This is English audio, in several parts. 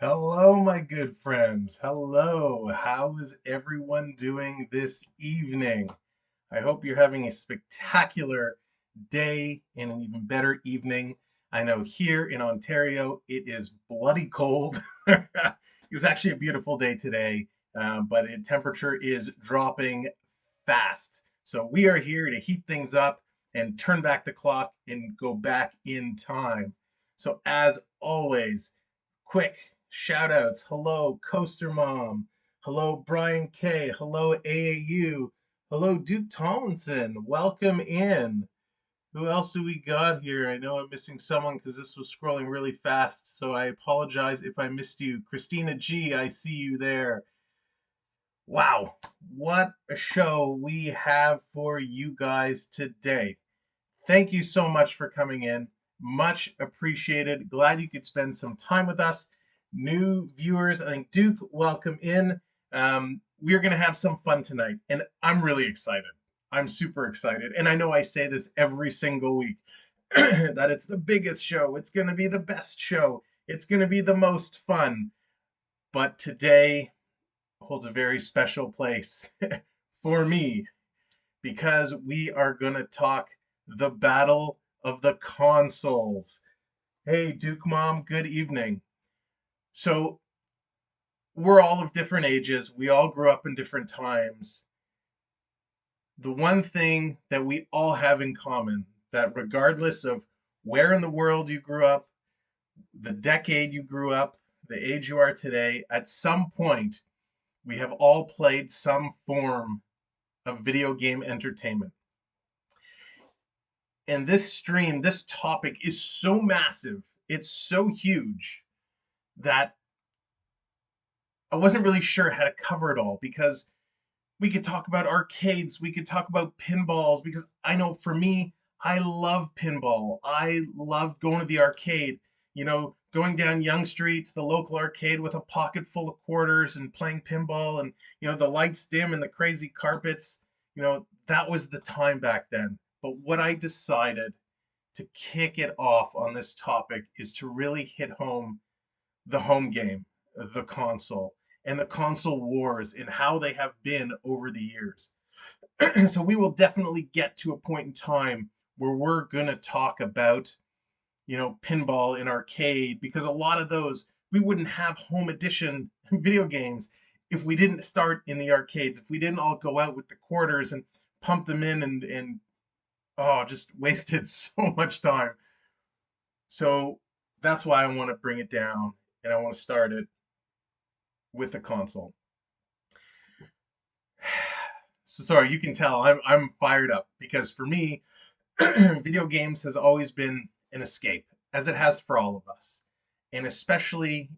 Hello, my good friends. Hello. How is everyone doing this evening? I hope you're having a spectacular day and an even better evening. I know here in Ontario, it is bloody cold. It was actually a beautiful day today, but the temperature is dropping fast. So we are here to heat things up and turn back the clock and go back in time. So as always, quick shout outs. Hello, Coaster Mom. Hello, Brian K. Hello, AAU. Hello, Duke Tomlinson. Welcome in. Who else do we got here? I know I'm missing someone because this was scrolling really fast, so I apologize if I missed you. Christina G, I see you there. Wow, what a show we have for you guys today. Thank you so much for coming in. Much appreciated. Glad you could spend some time with us. New viewers, I think Duke, welcome in. We're going to have some fun tonight, and I'm really excited. I'm super excited. And I know I say this every single week that it's the biggest show. It's going to be the best show. It's going to be the most fun. But today holds a very special place for me because we are going to talk the battle of the consoles. Hey, Duke Mom, good evening. So, we're all of different ages. We all grew up in different times. The one thing that we all have in common, that regardless of where in the world you grew up, the decade you grew up, the age you are today, at some point, we have all played some form of video game entertainment. And this stream, this topic is so massive, it's so huge that I wasn't really sure how to cover it all because we could talk about arcades, we could talk about pinballs, because I know for me, I love pinball. I love going to the arcade, going down Young Street to the local arcade with a pocket full of quarters and playing pinball and, the lights dim and the crazy carpets. That was the time back then. But what I decided to kick it off on this topic is to really hit home the home game, the console, and the console wars and how they have been over the years. So we will definitely get to a point in time where we're going to talk about, pinball in arcade, because a lot of those we wouldn't have home edition video games if we didn't start in the arcades, if we didn't all go out with the quarters and pump them in and oh, just wasted so much time. So that's why I want to bring it down and I want to start it with the console. So sorry, you can tell I'm fired up because for me, video games has always been an escape, as it has for all of us. And especially,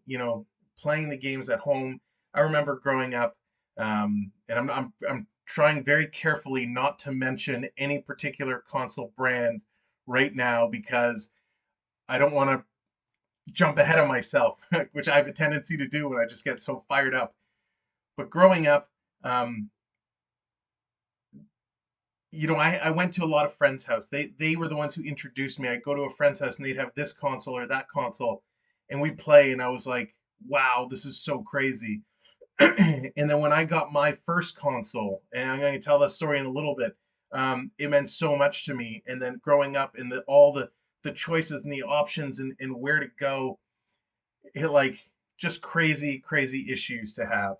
playing the games at home. I remember growing up, and I'm trying very carefully not to mention any particular console brand right now because I don't want to jump ahead of myself, which I have a tendency to do when I just get so fired up. But growing up, um, I went to a lot of friends' house. They were the ones who introduced me. I'd go to a friend's house and they'd have this console or that console, and we'd play, and I was like, wow, this is so crazy. And then when I got my first console, and I'm going to tell that story in a little bit, it meant so much to me. And then growing up and all the choices and the options and where to go, it like just crazy, crazy issues to have.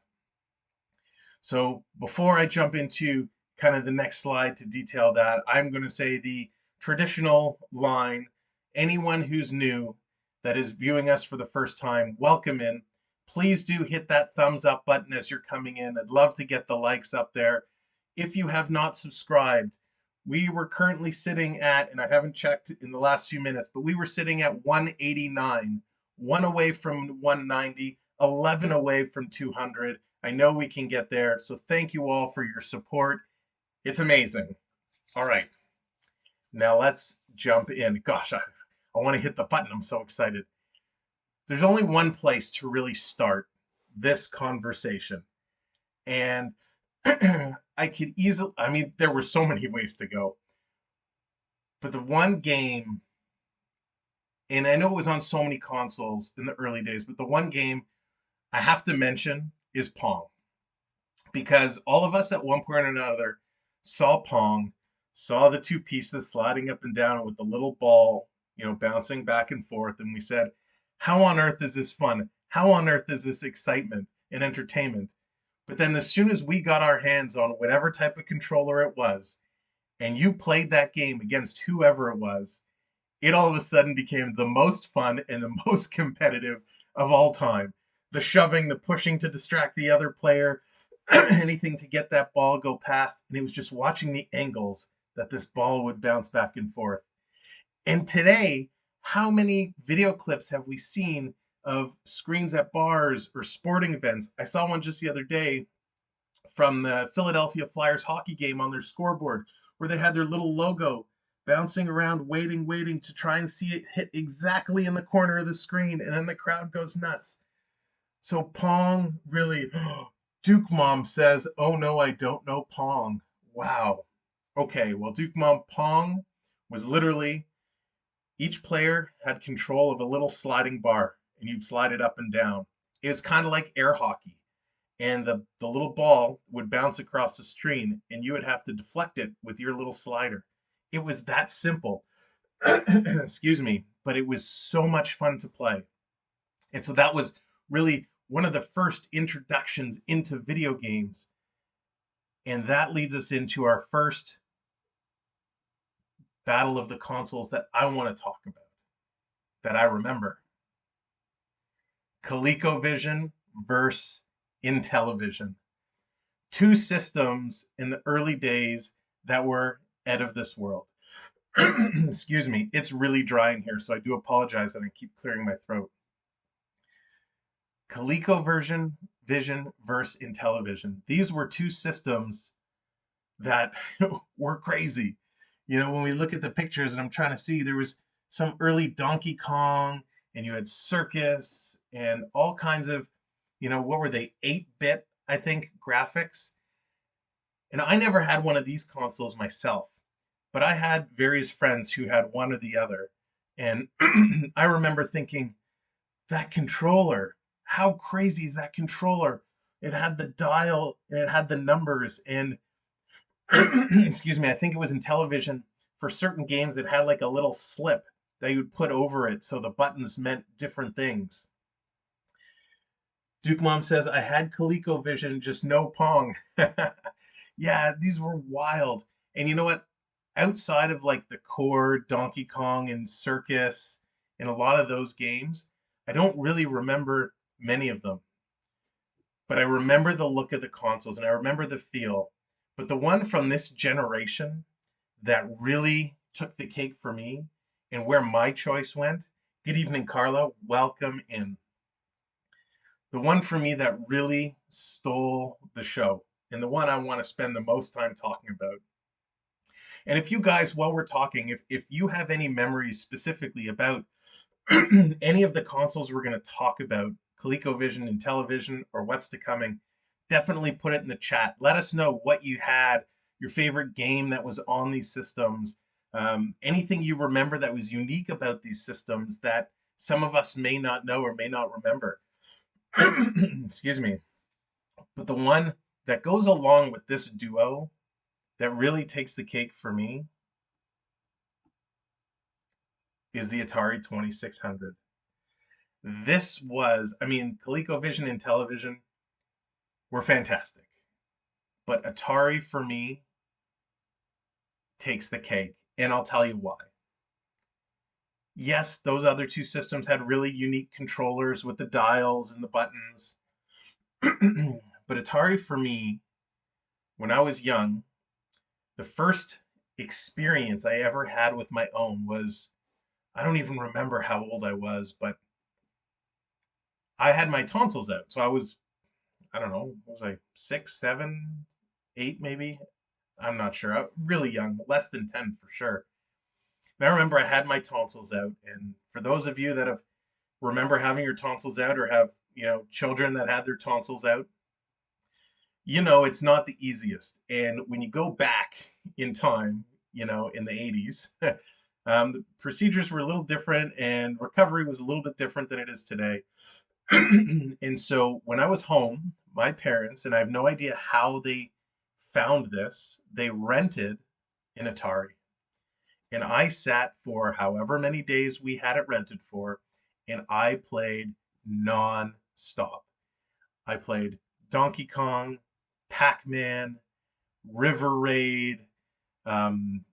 So before I jump into kind of the next slide to detail that, I'm going to say the traditional line. Anyone who's new that is viewing us for the first time, welcome in. Please do hit that thumbs up button as you're coming in. I'd love to get the likes up there. If you have not subscribed, we were currently sitting at, and I haven't checked in the last few minutes, but we were sitting at 189, one away from 190, 11 away from 200. I know we can get there. So thank you all for your support. It's amazing. All right. Now let's jump in. Gosh, I want to hit the button. I'm so excited. There's only one place to really start this conversation. And I could easily, there were so many ways to go. But the one game, and I know it was on so many consoles in the early days, but the one game I have to mention is Pong, because all of us at one point or another saw Pong, saw the two pieces sliding up and down with the little ball, bouncing back and forth, and we said, how on earth is this fun? How on earth is this excitement and entertainment? But then as soon as we got our hands on whatever type of controller it was, and you played that game against whoever it was, it all of a sudden became the most fun and the most competitive of all time. The shoving, the pushing to distract the other player, anything to get that ball go past. And it was just watching the angles that this ball would bounce back and forth. And today, how many video clips have we seen of screens at bars or sporting events? I saw one just the other day from the Philadelphia Flyers hockey game on their scoreboard where they had their little logo bouncing around, waiting to try and see it hit exactly in the corner of the screen, and then the crowd goes nuts. So Pong really, Duke Mom says, oh no, I don't know Pong. Wow. Okay, well, Duke Mom, Pong was literally each player had control of a little sliding bar, and you'd slide it up and down. It was kind of like air hockey, and the little ball would bounce across the screen, and you would have to deflect it with your little slider. It was that simple. Excuse me, but it was so much fun to play. And so that was really one of the first introductions into video games. And that leads us into our first battle of the consoles that I want to talk about, that I remember. ColecoVision versus Intellivision. Two systems in the early days that were out of this world. Excuse me, it's really dry in here, so I do apologize that I keep clearing my throat. ColecoVision versus Intellivision. These were two systems that were crazy. When we look at the pictures and I'm trying to see, there was some early Donkey Kong, and you had Circus and all kinds of, what were they, 8-bit, I think, graphics. And I never had one of these consoles myself, but I had various friends who had one or the other. And I remember thinking, that controller, how crazy is that controller? It had the dial and it had the numbers. And excuse me, I think it was Intellivision. For certain games, it had like a little slip that you would put over it so the buttons meant different things. Duke Mom says, I had ColecoVision, just no Pong. Yeah, these were wild. And you know what? Outside of like the core Donkey Kong and Circus and a lot of those games, I don't really remember many of them. But I remember the look of the consoles and I remember the feel. But the one from this generation that really took the cake for me and where my choice went, good evening, Carla, welcome in. The one for me that really stole the show, and the one I want to spend the most time talking about. And if you guys, while we're talking, if you have any memories specifically about any of the consoles we're going to talk about, ColecoVision, Intellivision, or what's to coming, definitely put it in the chat. Let us know what you had, your favorite game that was on these systems, anything you remember that was unique about these systems that some of us may not know or may not remember. Excuse me. But the one that goes along with this duo that really takes the cake for me is the Atari 2600. This was, ColecoVision and Intellivision were fantastic. But Atari for me takes the cake, and I'll tell you why. Yes, those other two systems had really unique controllers with the dials and the buttons. But Atari for me, when I was young, the first experience I ever had with my own was, I don't even remember how old I was, but I had my tonsils out. So I don't know, what was I, 6, 7, 8 maybe? I'm not sure. Really young, less than 10 for sure. And I remember I had my tonsils out. And for those of you that have remember having your tonsils out or have, children that had their tonsils out, it's not the easiest. And when you go back in time, in the 80s, the procedures were a little different and recovery was a little bit different than it is today. And so when I was home, my parents, and I have no idea how they found this, they rented an Atari. And I sat for however many days we had it rented for, and I played non-stop. I played Donkey Kong, Pac-Man, River Raid, um,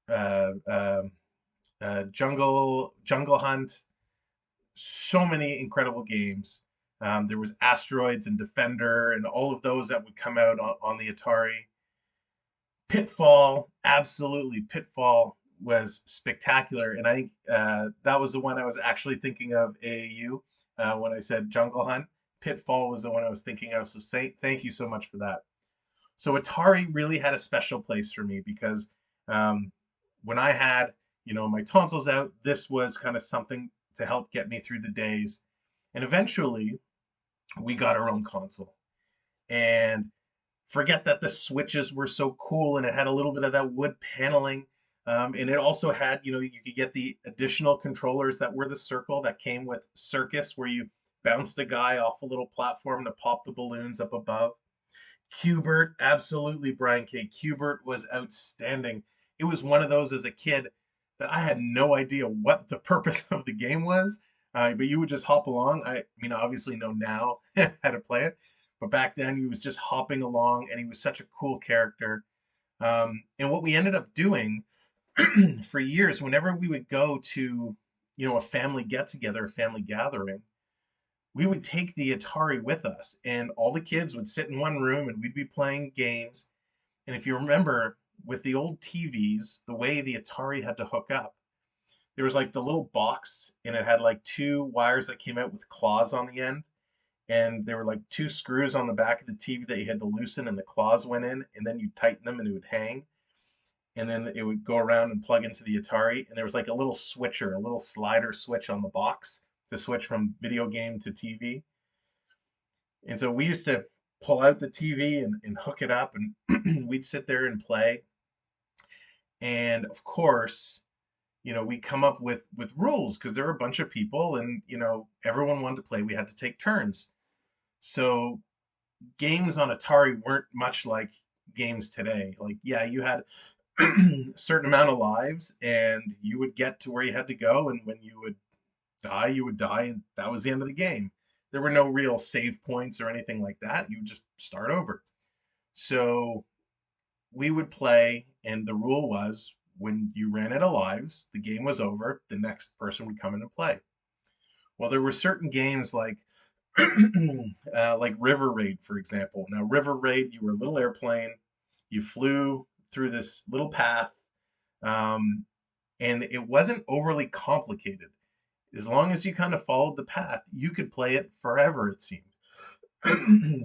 uh, uh, Jungle Hunt, so many incredible games. There was Asteroids and Defender and all of those that would come out on the Atari. Pitfall, absolutely. Pitfall was spectacular. And I think that was the one I was actually thinking of AAU when I said Jungle Hunt. Pitfall was the one I was thinking of. So thank you so much for that. So Atari really had a special place for me because um, when I had, my tonsils out, this was kind of something to help get me through the days. And eventually, we got our own console. And forget that the switches were so cool and it had a little bit of that wood paneling. And it also had, you could get the additional controllers that were the circle that came with Circus, where you bounced a guy off a little platform to pop the balloons up above. Cubert, absolutely, Brian K. Cubert was outstanding. It was one of those as a kid that I had no idea what the purpose of the game was, but you would just hop along. I mean, I obviously know now how to play it, but back then he was just hopping along, and he was such a cool character. And what we ended up doing for years, whenever we would go to, a family get together, a family gathering, we would take the Atari with us, and all the kids would sit in one room and we'd be playing games. And if you remember, with the old TVs, the way the Atari had to hook up, there was like the little box, and it had like two wires that came out with claws on the end. And there were like two screws on the back of the TV that you had to loosen, and the claws went in, and then you tighten them and it would hang. And then it would go around and plug into the Atari. And there was like a little switcher, a little slider switch on the box to switch from video game to TV. And so we used to pull out the TV and hook it up, and we'd sit there and play. And of course, we come up with rules because there were a bunch of people, and everyone wanted to play. We had to take turns. So games on Atari weren't much like games today. Like, yeah, you had a certain amount of lives, and you would get to where you had to go, and when you would die, and that was the end of the game. There were no real save points or anything like that. You would just start over. So we would play, and the rule was when you ran out of lives, the game was over, the next person would come in and play. Well, there were certain games like River Raid, for example. Now, River Raid, you were a little airplane, you flew through this little path, um, and it wasn't overly complicated. As long as you kind of followed the path, you could play it forever, it seemed.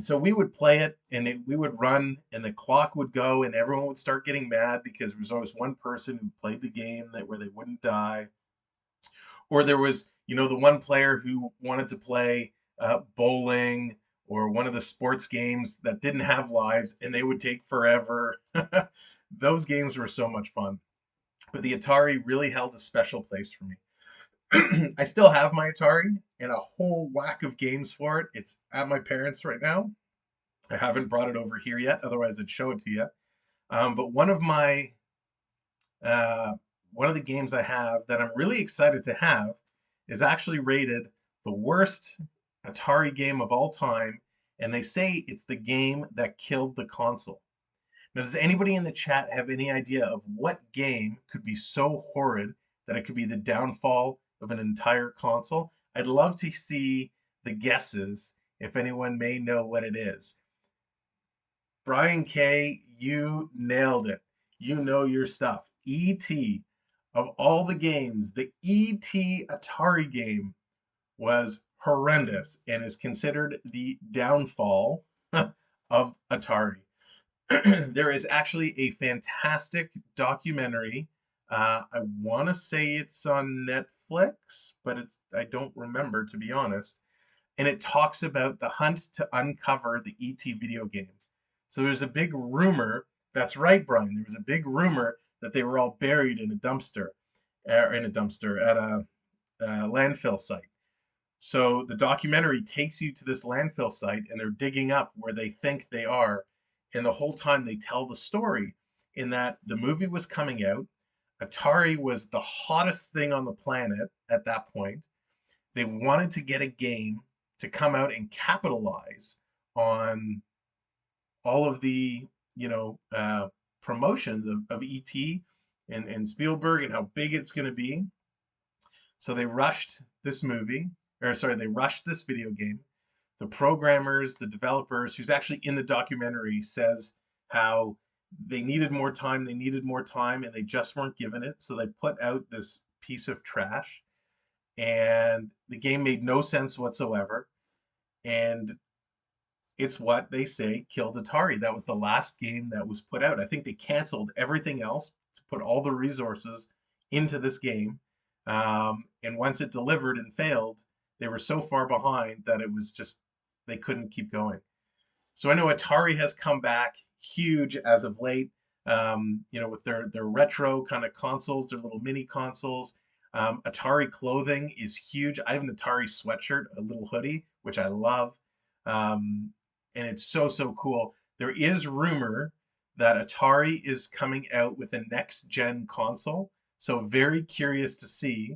So we would play it, and we would run, and the clock would go, and everyone would start getting mad because there was always one person who played the game where they wouldn't die. Or there was, the one player who wanted to play bowling or one of the sports games that didn't have lives, and they would take forever. Those games were so much fun. But the Atari really held a special place for me. I still have my Atari and a whole whack of games for it. It's at my parents' right now. I haven't brought it over here yet, otherwise I'd show it to you. But uh, one of the games I have that I'm really excited to have is actually rated the worst Atari game of all time, and they say it's the game that killed the console. Now, does anybody in the chat have any idea of what game could be so horrid that it could be the downfall of an entire console? I'd love to see the guesses if anyone may know what it is. Brian K., you nailed it. You know your stuff. E.T. Of all the games, the E.T. Atari game was horrendous and is considered the downfall of Atari. There is actually a fantastic documentary. I want to say it's on Netflix, but I don't remember, to be honest. And it talks about the hunt to uncover the ET video game. So there's a big rumor. That's right, Brian. There was a big rumor that they were all buried in a dumpster, at a landfill site. So the documentary takes you to this landfill site and they're digging up where they think they are. And the whole time they tell the story in that the movie was coming out. Atari was the hottest thing on the planet at that point. They wanted to get a game to come out and capitalize on all of the, you know, promotions of ET and Spielberg and how big it's going to be. So they rushed this movie, or sorry, they rushed this video game. The programmers, the developers, who's actually in the documentary, says how they needed more time, and they just weren't given it. So they put out this piece of trash, and the game made no sense whatsoever. And it's what they say killed Atari. That was the last game that was put out. I think they canceled everything else to put all the resources into this game. And once it delivered and failed, they were so far behind that it was just, they couldn't keep going. So I know Atari has come back huge as of late, with their retro kind of consoles, their little mini consoles. Atari clothing is huge. I have an Atari sweatshirt, a little hoodie, which I love. And it's so cool. There is rumor that Atari is coming out with a next gen console. So very curious to see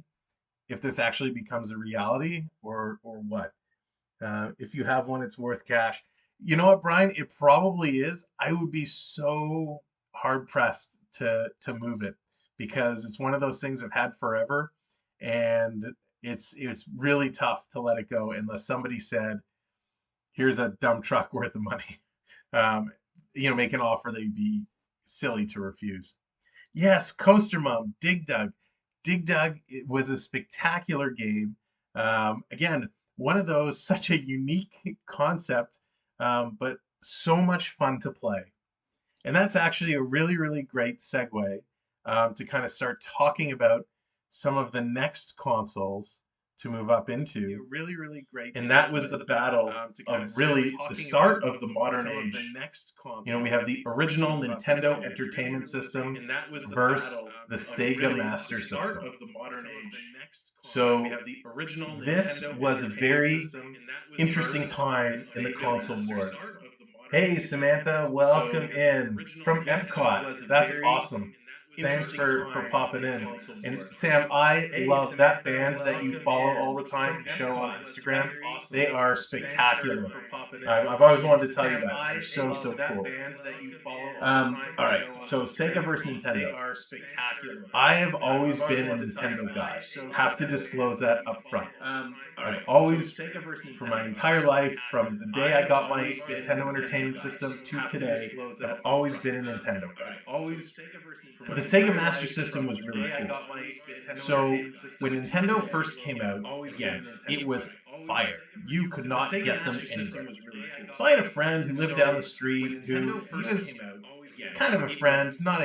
if this actually becomes a reality or what. If you have one, it's worth cash. You know what, Brian? It probably is. I would be so hard pressed to move it because it's one of those things I've had forever, and it's really tough to let it go unless somebody said, "Here's a dump truck worth of money." Um, make an offer that you'd be silly to refuse. Yes, Coaster Mom, Dig Dug. Dig Dug it was a spectacular game. Again, one of those, such a unique concept, but so much fun to play. And that's actually a really great segue to kind of start talking about some of the next consoles to move up into. Really great. And that was the battle of really the start of the modern age. We have the original Nintendo Entertainment System versus the Sega Master System. So this was a very interesting time in the console wars. Hey Samantha, welcome in from Epcot. That's awesome. Thanks for popping in. And Sam, I love that band that you follow all the time and show on Instagram. They are spectacular. I've always wanted to tell you that. They're so cool. All right, so Sega versus Nintendo. I have always been a Nintendo guy. Have to disclose that up front. I've always, for my entire life, from the day I got my Nintendo Entertainment System to today, I've always been a Nintendo guy. The Sega Master System was really cool. So when Nintendo first came out, again, it was fire. You could not get them anywhere. So I had a friend who lived down the street who he was kind of a friend, not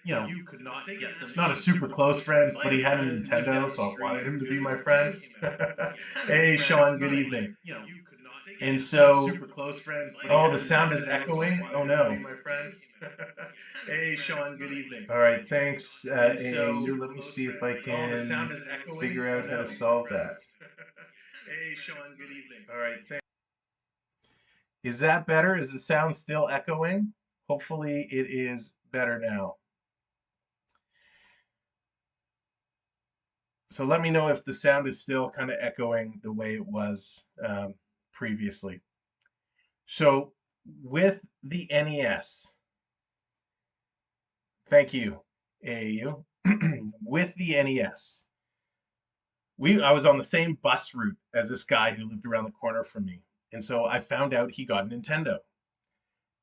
a super close friend, but he had a Nintendo, so I wanted him to be my friend. Hey, Sean, good evening. And so, oh, the sound is echoing. Oh no. Hey, Sean, good evening. All right, thanks, AAU. Let me see if I can figure out how to solve that. Hey, Sean, good evening. All right, thanks. Is that better? Is the sound still echoing? Hopefully it is better now. So let me know if the sound is still kind of echoing the way it was previously. So with the NES, thank you, AAU. With the NES, I was on the same bus route as this guy who lived around the corner from me. And so I found out he got a Nintendo.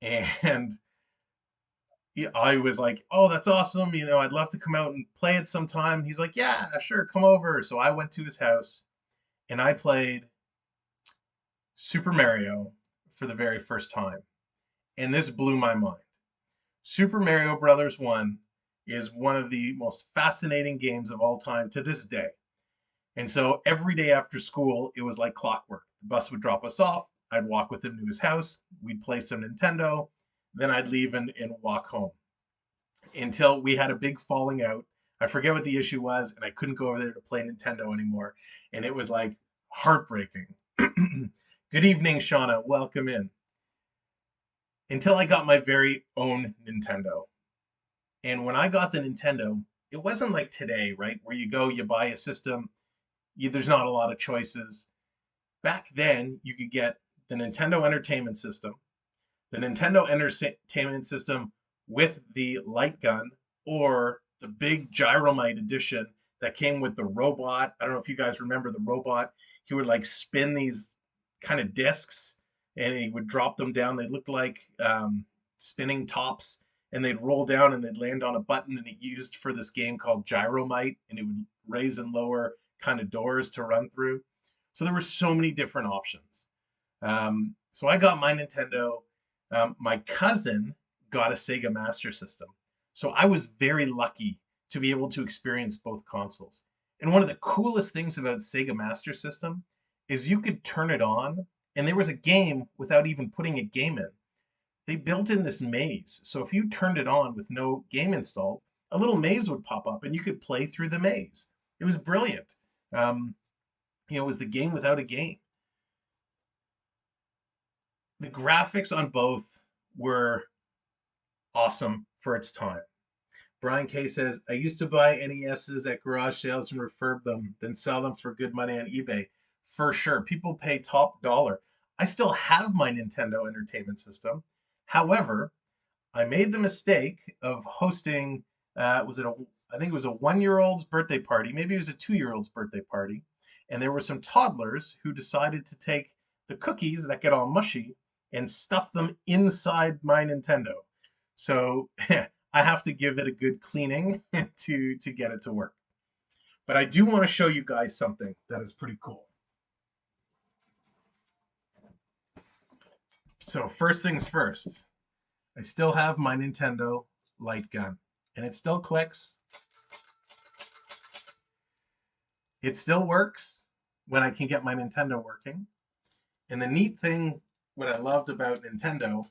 And I was like, oh, that's awesome. I'd love to come out and play it sometime. He's like, yeah, sure, come over. So I went to his house and I played Super Mario for the very first time. And this blew my mind. Super Mario Brothers 1 is one of the most fascinating games of all time to this day. And so every day after school, it was like clockwork. The bus would drop us off. I'd walk with him to his house. We'd play some Nintendo. Then I'd leave and walk home until we had a big falling out. I forget what the issue was, and I couldn't go over there to play Nintendo anymore. And it was like heartbreaking. Good evening, Shauna. Welcome in. Until I got my very own Nintendo. And when I got the Nintendo, it wasn't like today, right? Where you go, you buy a system, there's not a lot of choices. Back then, you could get the Nintendo Entertainment System, the Nintendo Entertainment System with the light gun, or the big Gyromite edition that came with the robot. I don't know if you guys remember the robot. He would like spin these kind of discs and he would drop them down. They looked like spinning tops and they'd roll down and they'd land on a button and it used for this game called Gyromite and it would raise and lower kind of doors to run through. So there were so many different options. So I got my Nintendo. My cousin got a Sega Master System. So I was very lucky to be able to experience both consoles. And one of the coolest things about Sega Master System is you could turn it on and there was a game without even putting a game in. They built in this maze. So if you turned it on with no game installed, a little maze would pop up and you could play through the maze. It was brilliant. It was the game without a game. The graphics on both were awesome for its time. Brian K says, I used to buy NESs at garage sales and refurb them, then sell them for good money on eBay. For sure. People pay top dollar. I still have my Nintendo Entertainment System. However, I made the mistake of hosting, I think it was a 1-year-old's birthday party. Maybe it was a 2-year-old's birthday party. And there were some toddlers who decided to take the cookies that get all mushy and stuff them inside my Nintendo. So I have to give it a good cleaning to get it to work. But I do want to show you guys something that is pretty cool. So first things first, I still have my Nintendo light gun and it still clicks. It still works when I can get my Nintendo working. And the neat thing, what I loved about Nintendo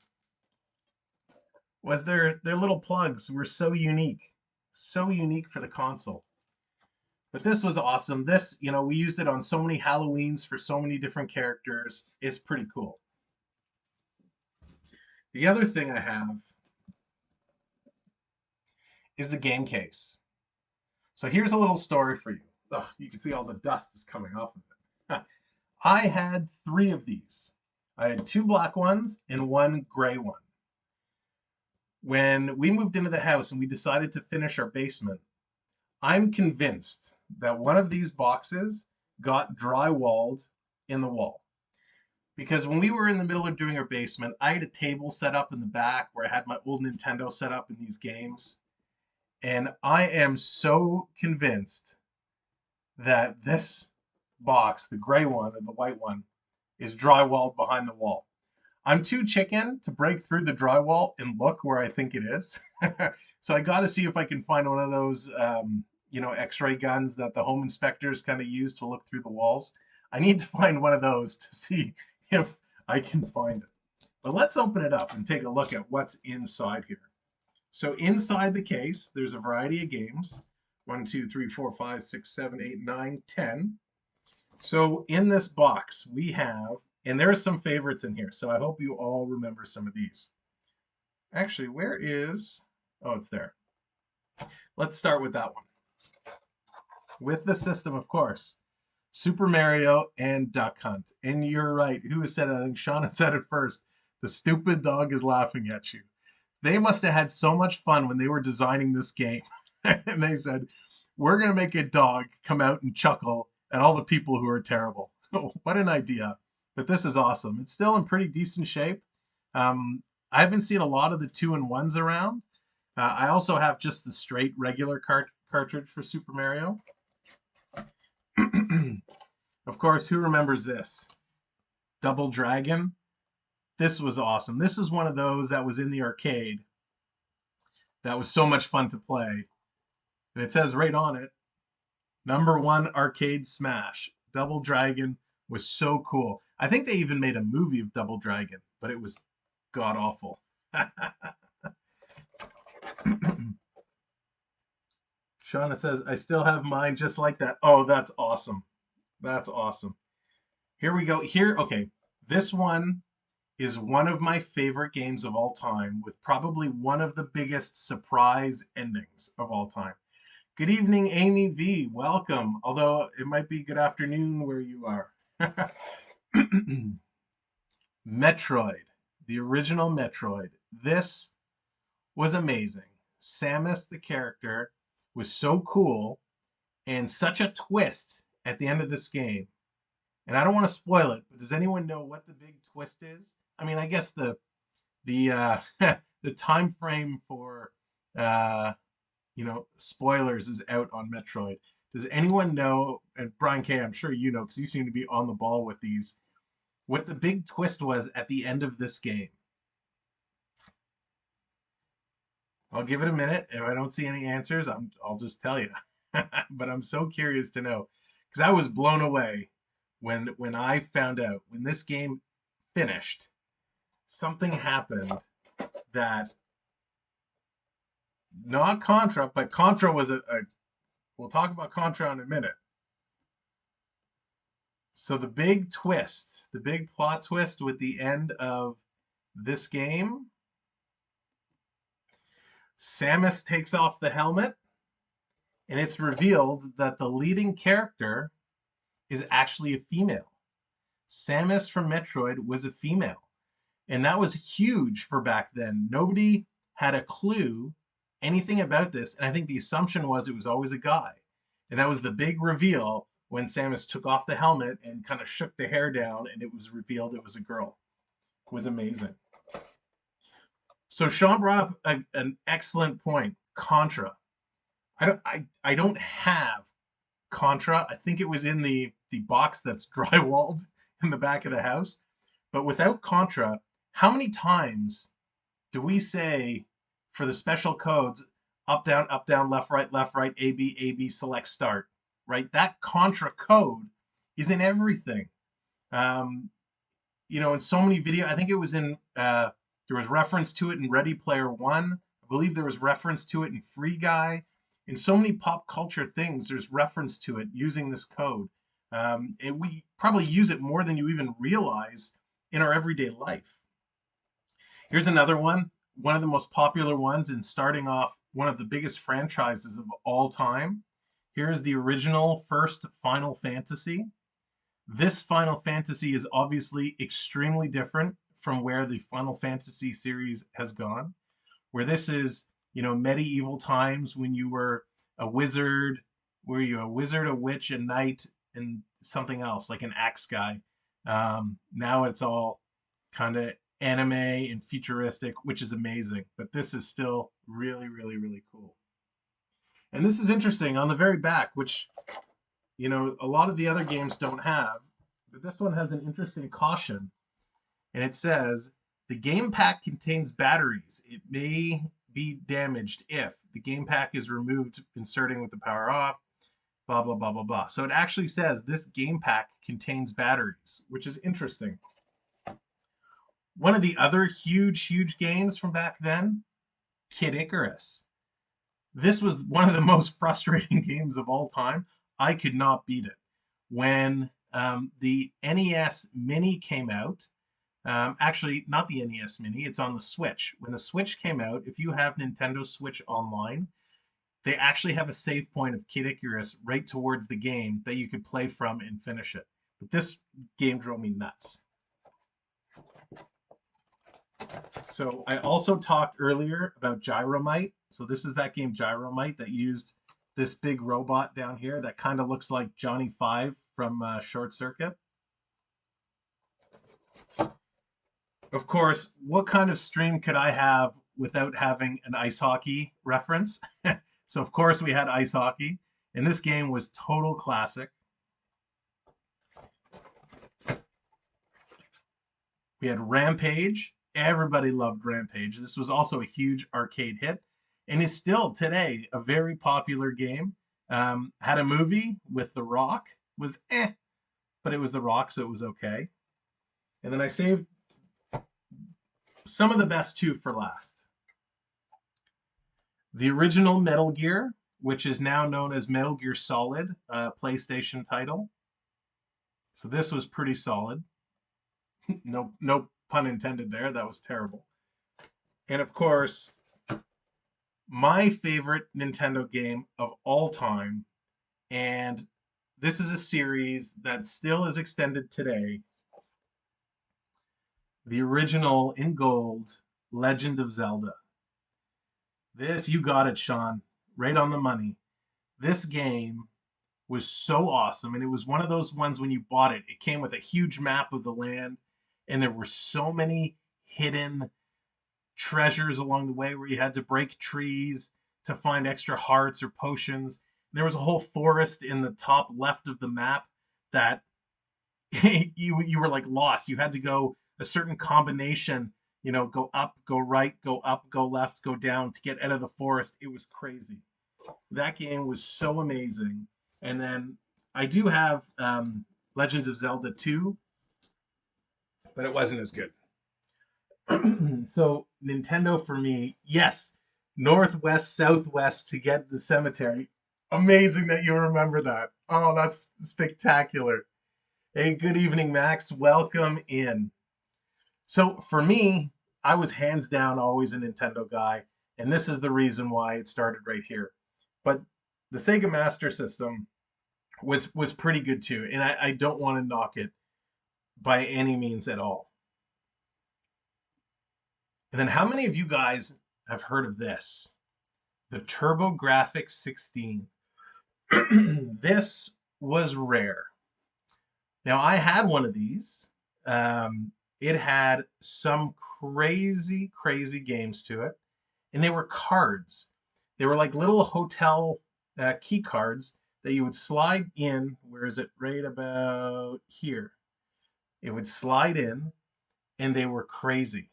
was their little plugs were so unique for the console. But this was awesome. This, we used it on so many Halloweens for so many different characters. It's pretty cool. The other thing I have is the game case. So here's a little story for you. Oh, you can see all the dust is coming off of it. I had 3 of these. I had 2 black ones and 1 gray one. When we moved into the house and we decided to finish our basement, I'm convinced that one of these boxes got drywalled in the wall. Because when we were in the middle of doing our basement, I had a table set up in the back where I had my old Nintendo set up in these games. And I am so convinced that this box, the gray one and the white one, is drywalled behind the wall. I'm too chicken to break through the drywall and look where I think it is. So I got to see if I can find one of those, X-ray guns that the home inspectors kind of use to look through the walls. I need to find one of those to see if I can find it. But let's open it up and take a look at what's inside here. So inside the case, there's a variety of games. 1, 2, 3, 4, 5, 6, 7, 8, 9, 10. So in this box, we have, and there are some favorites in here. So I hope you all remember some of these. Actually, where is, oh, it's there. Let's start with that one. With the system, of course, Super Mario and Duck Hunt. And you're right. Who has said it? I think Shauna said it first. The stupid dog is laughing at you. They must have had so much fun when they were designing this game. And they said, we're going to make a dog come out and chuckle at all the people who are terrible. What an idea. But this is awesome. It's still in pretty decent shape. I haven't seen a lot of the 2-in-1s around. I also have just the straight regular cartridge for Super Mario. Of course, who remembers this? Double Dragon. This was awesome. This is one of those that was in the arcade. That was so much fun to play. And it says right on it, #1 arcade smash. Double Dragon was so cool. I think they even made a movie of Double Dragon, but it was god awful. Shauna says, I still have mine just like that. Oh, that's awesome. That's awesome. Here we go. Here, okay. This one is one of my favorite games of all time, with probably one of the biggest surprise endings of all time. Good evening, Amy V. Welcome. Although it might be good afternoon where you are. Metroid, the original Metroid. This was amazing. Samus, the character, was so cool and such a twist at the end of this game. And I don't want to spoil it, but does anyone know what the big twist is? I mean, I guess the the time frame for spoilers is out on Metroid. Does anyone know? And Brian K, I'm sure you know because you seem to be on the ball with these. What the big twist was at the end of this game? I'll give it a minute. If I don't see any answers, I'll just tell you. But I'm so curious to know because I was blown away when I found out when this game finished. Something happened that not Contra, but Contra was a we'll talk about Contra in a minute. So the big twist, the big plot twist with the end of this game, Samus takes off the helmet, and it's revealed that the leading character is actually a female. Samus from Metroid was a female. And that was huge for back then. Nobody had a clue anything about this. And I think the assumption was it was always a guy. And that was the big reveal when Samus took off the helmet and kind of shook the hair down and it was revealed it was a girl. It was amazing. So Sean brought up an excellent point. Contra. I don't have Contra. I think it was in the box that's drywalled in the back of the house. But without Contra, how many times do we say for the special codes up, down, left, right, A, B, select, start, right? That Contra code is in everything. In so many video, I think it was in, there was reference to it in Ready Player One. I believe there was reference to it in Free Guy. In so many pop culture things, there's reference to it using this code. And we probably use it more than you even realize in our everyday life. Here's another one of the most popular ones and starting off one of the biggest franchises of all time. Here's the original first Final Fantasy. This Final Fantasy is obviously extremely different from where the Final Fantasy series has gone, where this is, medieval times when you were a wizard, were you a wizard, a witch, a knight, and something else like an axe guy. Now it's all kind of anime and futuristic, which is amazing. But this is still really, really, really cool. And this is interesting on the very back, which, a lot of the other games don't have. But this one has an interesting caution. And it says, the game pack contains batteries. It may be damaged if the game pack is removed inserting with the power off, blah, blah, blah, blah, blah. So it actually says this game pack contains batteries, which is interesting. One of the other huge games from back then, Kid Icarus. This was one of the most frustrating games of all time. I could not beat it. When the NES Mini came out, actually, not the NES Mini, it's on the Switch. When the Switch came out, if you have Nintendo Switch Online, they actually have a save point of Kid Icarus right towards the game that you could play from and finish it. But this game drove me nuts. So I also talked earlier about Gyromite. So this is that game Gyromite that used this big robot down here that kind of looks like Johnny Five from Short Circuit. Of course, what kind of stream could I have without having an ice hockey reference? So of course we had ice hockey, and this game was total classic. We had Rampage. Everybody loved Rampage. This was also a huge arcade hit and is still today a very popular game. Had a movie with The Rock, was but it was The Rock, so it was okay. And then I saved some of the best two for last. The original Metal Gear, which is now known as Metal Gear Solid, PlayStation title. So this was pretty solid. No pun intended there. That was terrible. And of course, my favorite Nintendo game of all time, and this is a series that still is extended today. The original in gold, Legend of Zelda. This, you got it, Sean. Right on the money. This game was so awesome. And it was one of those ones when you bought it, it came with a huge map of the land. And there were so many hidden treasures along the way where you had to break trees to find extra hearts or potions. There was a whole forest in the top left of the map that you were like lost. You had to go a certain combination, go up, go right, go up, go left, go down to get out of the forest. It was crazy. That game was so amazing. And then I do have Legend of Zelda 2, but it wasn't as good. So Nintendo for me, yes, northwest, southwest to get the cemetery. Amazing that you remember that. Oh, that's spectacular. Hey, good evening, Max. Welcome in. So for me, I was hands down always a Nintendo guy, and this is the reason why it started right here. But the Sega Master System was pretty good too, and I don't want to knock it by any means at all. And then how many of you guys have heard of this? The TurboGrafx 16. This was rare. Now I had one of these. It had some crazy, crazy games to it, and they were cards. They were like little hotel key cards that you would slide in. Where is it? Right about here. It would slide in, and they were crazy.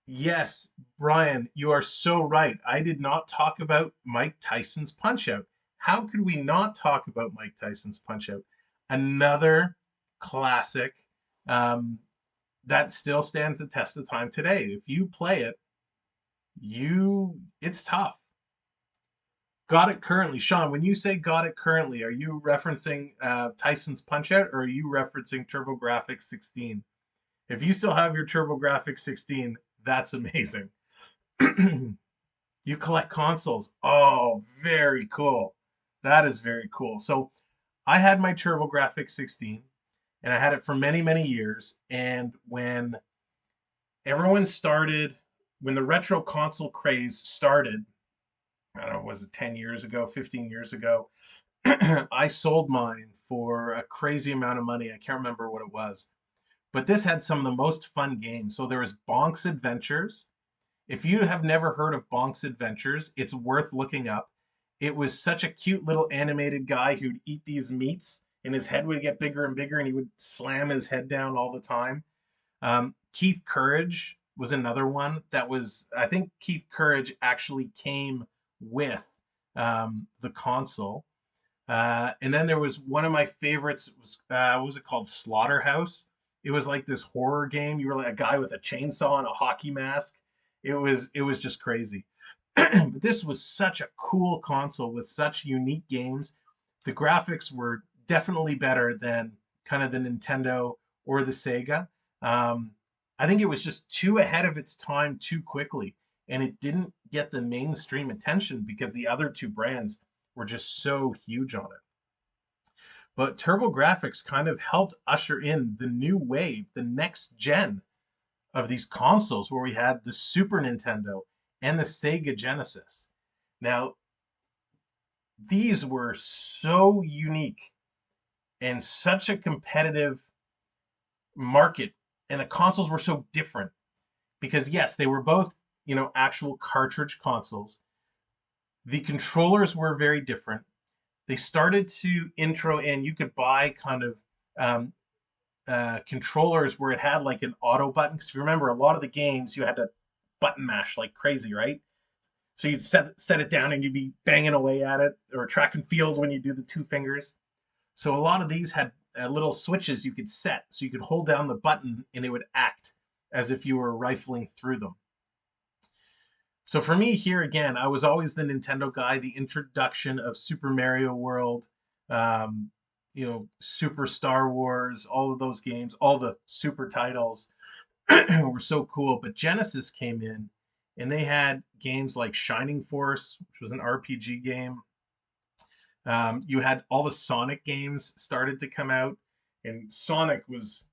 Yes, Brian, you are so right. I did not talk about Mike Tyson's Punch Out. How could we not talk about Mike Tyson's Punch Out? Another classic that still stands the test of time today. If you play it, it's tough. Got it currently. Sean, when you say got it currently, are you referencing Tyson's Punch Out or are you referencing TurboGrafx 16? If you still have your TurboGrafx 16, that's amazing. You collect consoles. Oh, very cool. That is very cool. So I had my TurboGrafx 16 and I had it for many, many years. And everyone started, when the retro console craze started, I don't know, was it 10 years ago, 15 years ago? I sold mine for a crazy amount of money. I can't remember what it was. But this had some of the most fun games. So there was Bonk's Adventures. If you have never heard of Bonk's Adventures, it's worth looking up. It was such a cute little animated guy who'd eat these meats and his head would get bigger and bigger and he would slam his head down all the time. Keith Courage was another one that was, I think Keith Courage actually came with the console. And then there was one of my favorites, was what was it called? Slaughterhouse. It was like this horror game. You were like a guy with a chainsaw and a hockey mask. It was just crazy. But this was such a cool console with such unique games. The graphics were definitely better than kind of the Nintendo or the Sega. I think it was just too ahead of its time too quickly, and it didn't get the mainstream attention because the other two brands were just so huge on it. But TurboGrafx kind of helped usher in the new wave, the next gen of these consoles where we had the Super Nintendo and the Sega Genesis. Now, these were so unique and such a competitive market, and the consoles were so different because, yes, they were both, actual cartridge consoles. The controllers were very different. They started to intro in, you could buy kind of controllers where it had like an auto button. Because if you remember, a lot of the games you had to button mash like crazy, right? So you'd set it down and you'd be banging away at it, or track and field when you do the two fingers. So a lot of these had little switches you could set, so you could hold down the button and it would act as if you were rifling through them. So for me here again, I was always the Nintendo guy. The introduction of Super Mario World, Super Star Wars, all of those games, all the super titles were so cool. But Genesis came in and they had games like Shining Force, which was an RPG game. You had all the Sonic games started to come out, and Sonic was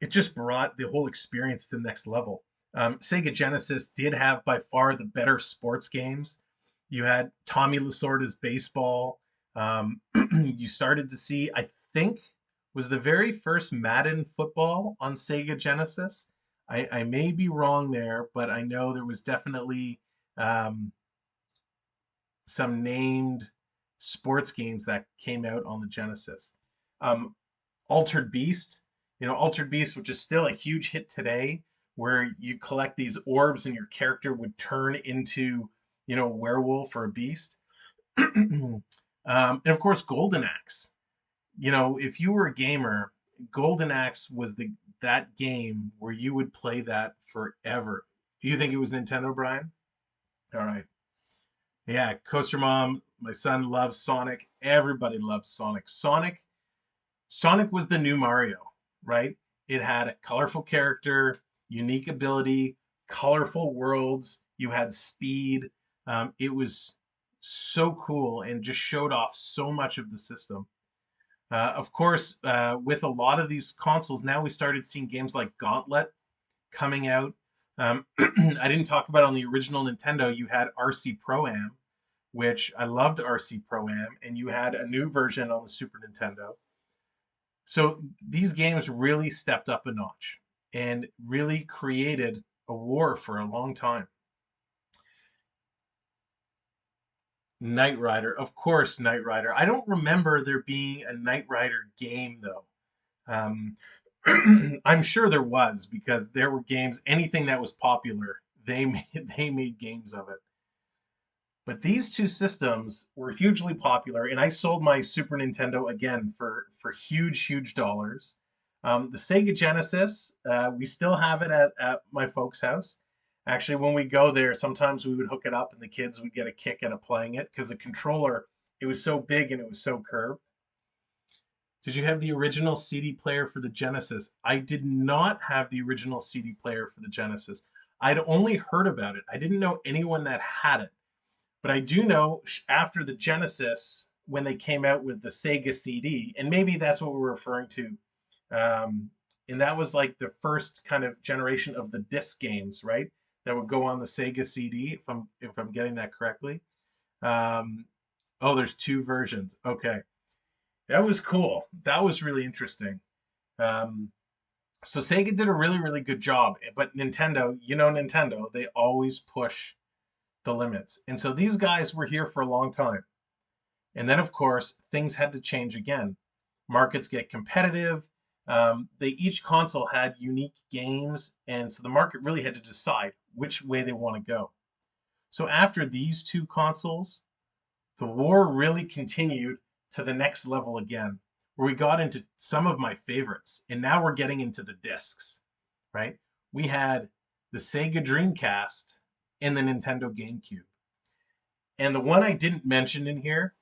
it just brought the whole experience to the next level. Sega Genesis did have by far the better sports games. You had Tommy Lasorda's baseball. You started to see, I think, was the very first Madden football on Sega Genesis. I may be wrong there, but I know there was definitely um, some named sports games that came out on the Genesis. Um, Altered Beast, Altered Beast, which is still a huge hit today, where you collect these orbs and your character would turn into, a werewolf or a beast. And of course, Golden Axe. If you were a gamer, Golden Axe was that game where you would play that forever. Do you think it was Nintendo, Brian? All right. Yeah, Coaster Mom, my son loves Sonic. Everybody loves Sonic. Sonic was the new Mario, right? It had a colorful character, unique ability, colorful worlds. You had speed. It was so cool and just showed off so much of the system. Of course, with a lot of these consoles, now we started seeing games like Gauntlet coming out. I didn't talk about on the original Nintendo, you had RC Pro Am, which I loved RC Pro Am, and you had a new version on the Super Nintendo. So these games really stepped up a notch and really created a war for a long time. Knight Rider, of course, Knight Rider. I don't remember there being a Knight Rider game though. Um, I'm sure there was because there were games, anything that was popular, they made games of it. But these two systems were hugely popular, and I sold my Super Nintendo again for huge dollars. The Sega Genesis, we still have it at my folks' house. Actually, when we go there, sometimes we would hook it up, and the kids would get a kick out of playing it because the controller, it was so big and it was so curved. Did you have the original CD player for the Genesis? I did not have the original CD player for the Genesis. I'd only heard about it. I didn't know anyone that had it. But I do know after the Genesis, when they came out with the Sega CD, and maybe that's what we're referring to. And that was like the first kind of generation of the disc games, right? That would go on the Sega CD, if I'm getting that correctly. Um, oh, there's two versions. Okay, that was cool. That was really interesting. Um, so Sega did a really good job, but Nintendo, Nintendo, they always push the limits. And so these guys were here for a long time. And then, of course, things had to change again. Markets get competitive. Each console had unique games, and so the market really had to decide which way they want to go. So after these two consoles, the war really continued to the next level again, where we got into some of my favorites, and now we're getting into the discs, right? We had the Sega Dreamcast and the Nintendo GameCube. And the one I didn't mention in here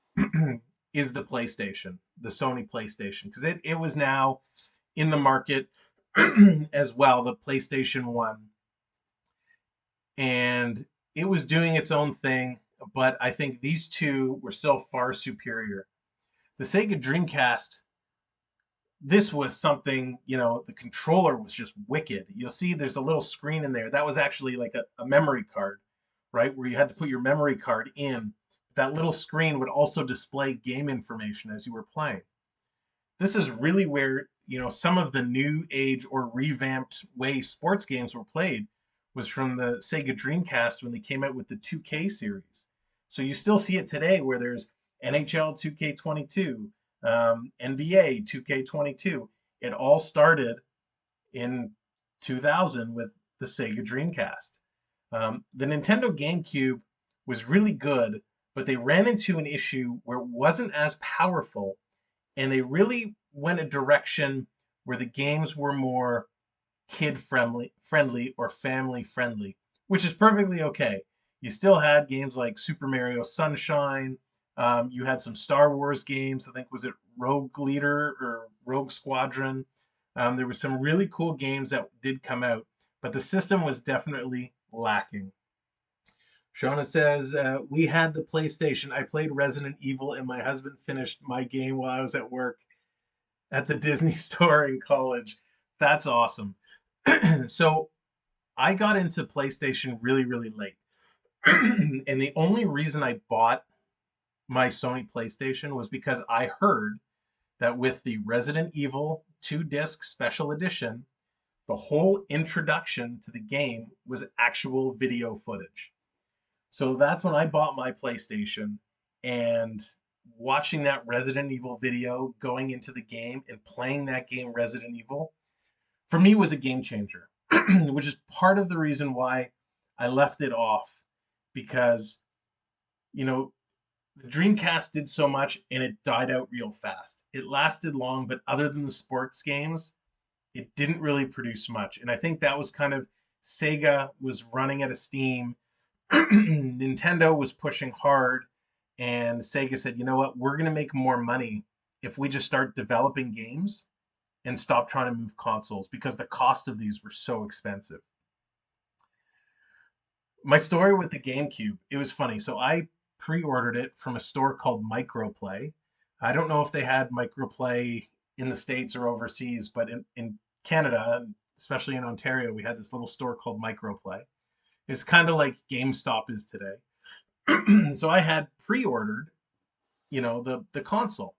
is the PlayStation, the Sony PlayStation, because it was now in the market as well, the PlayStation 1. And it was doing its own thing, but I think these two were still far superior. The Sega Dreamcast, this was something, the controller was just wicked. You'll see there's a little screen in there. That was actually like a memory card, right? Where you had to put your memory card in. That little screen would also display game information as you were playing. This is really where, some of the new age or revamped way sports games were played was from the Sega Dreamcast when they came out with the 2K series. So you still see it today where there's NHL 2K22, NBA 2K22. It all started in 2000 with the Sega Dreamcast. The Nintendo GameCube was really good, but they ran into an issue where it wasn't as powerful, and they really went a direction where the games were more kid friendly or family friendly, which is perfectly okay. You still had games like Super Mario Sunshine, You had some Star Wars games. I think was it Rogue Leader or Rogue Squadron. There were some really cool games that did come out, but the system was definitely lacking. Shona says, we had the PlayStation. I played Resident Evil, and my husband finished my game while I was at work at the Disney store in college. That's awesome. So I got into PlayStation really, really late. And the only reason I bought my Sony PlayStation was because I heard that with the Resident Evil 2 disc special edition, the whole introduction to the game was actual video footage. So that's when I bought my PlayStation, and watching that Resident Evil video going into the game and playing that game Resident Evil for me was a game changer, which is part of the reason why I left it off because, you know, the Dreamcast did so much and it died out real fast. It lasted long, but other than the sports games, it didn't really produce much. And I think that was kind of Sega was running out of steam. Nintendo was pushing hard, and Sega said, you know what, we're going to make more money if we just start developing games and stop trying to move consoles because the cost of these were so expensive. My story with the GameCube, it was funny. So I pre-ordered it from a store called Microplay. I don't know if they had Microplay in the States or overseas, but in Canada, especially in Ontario, we had this little store called Microplay. It's kind of like GameStop is today. So I had pre-ordered, the console.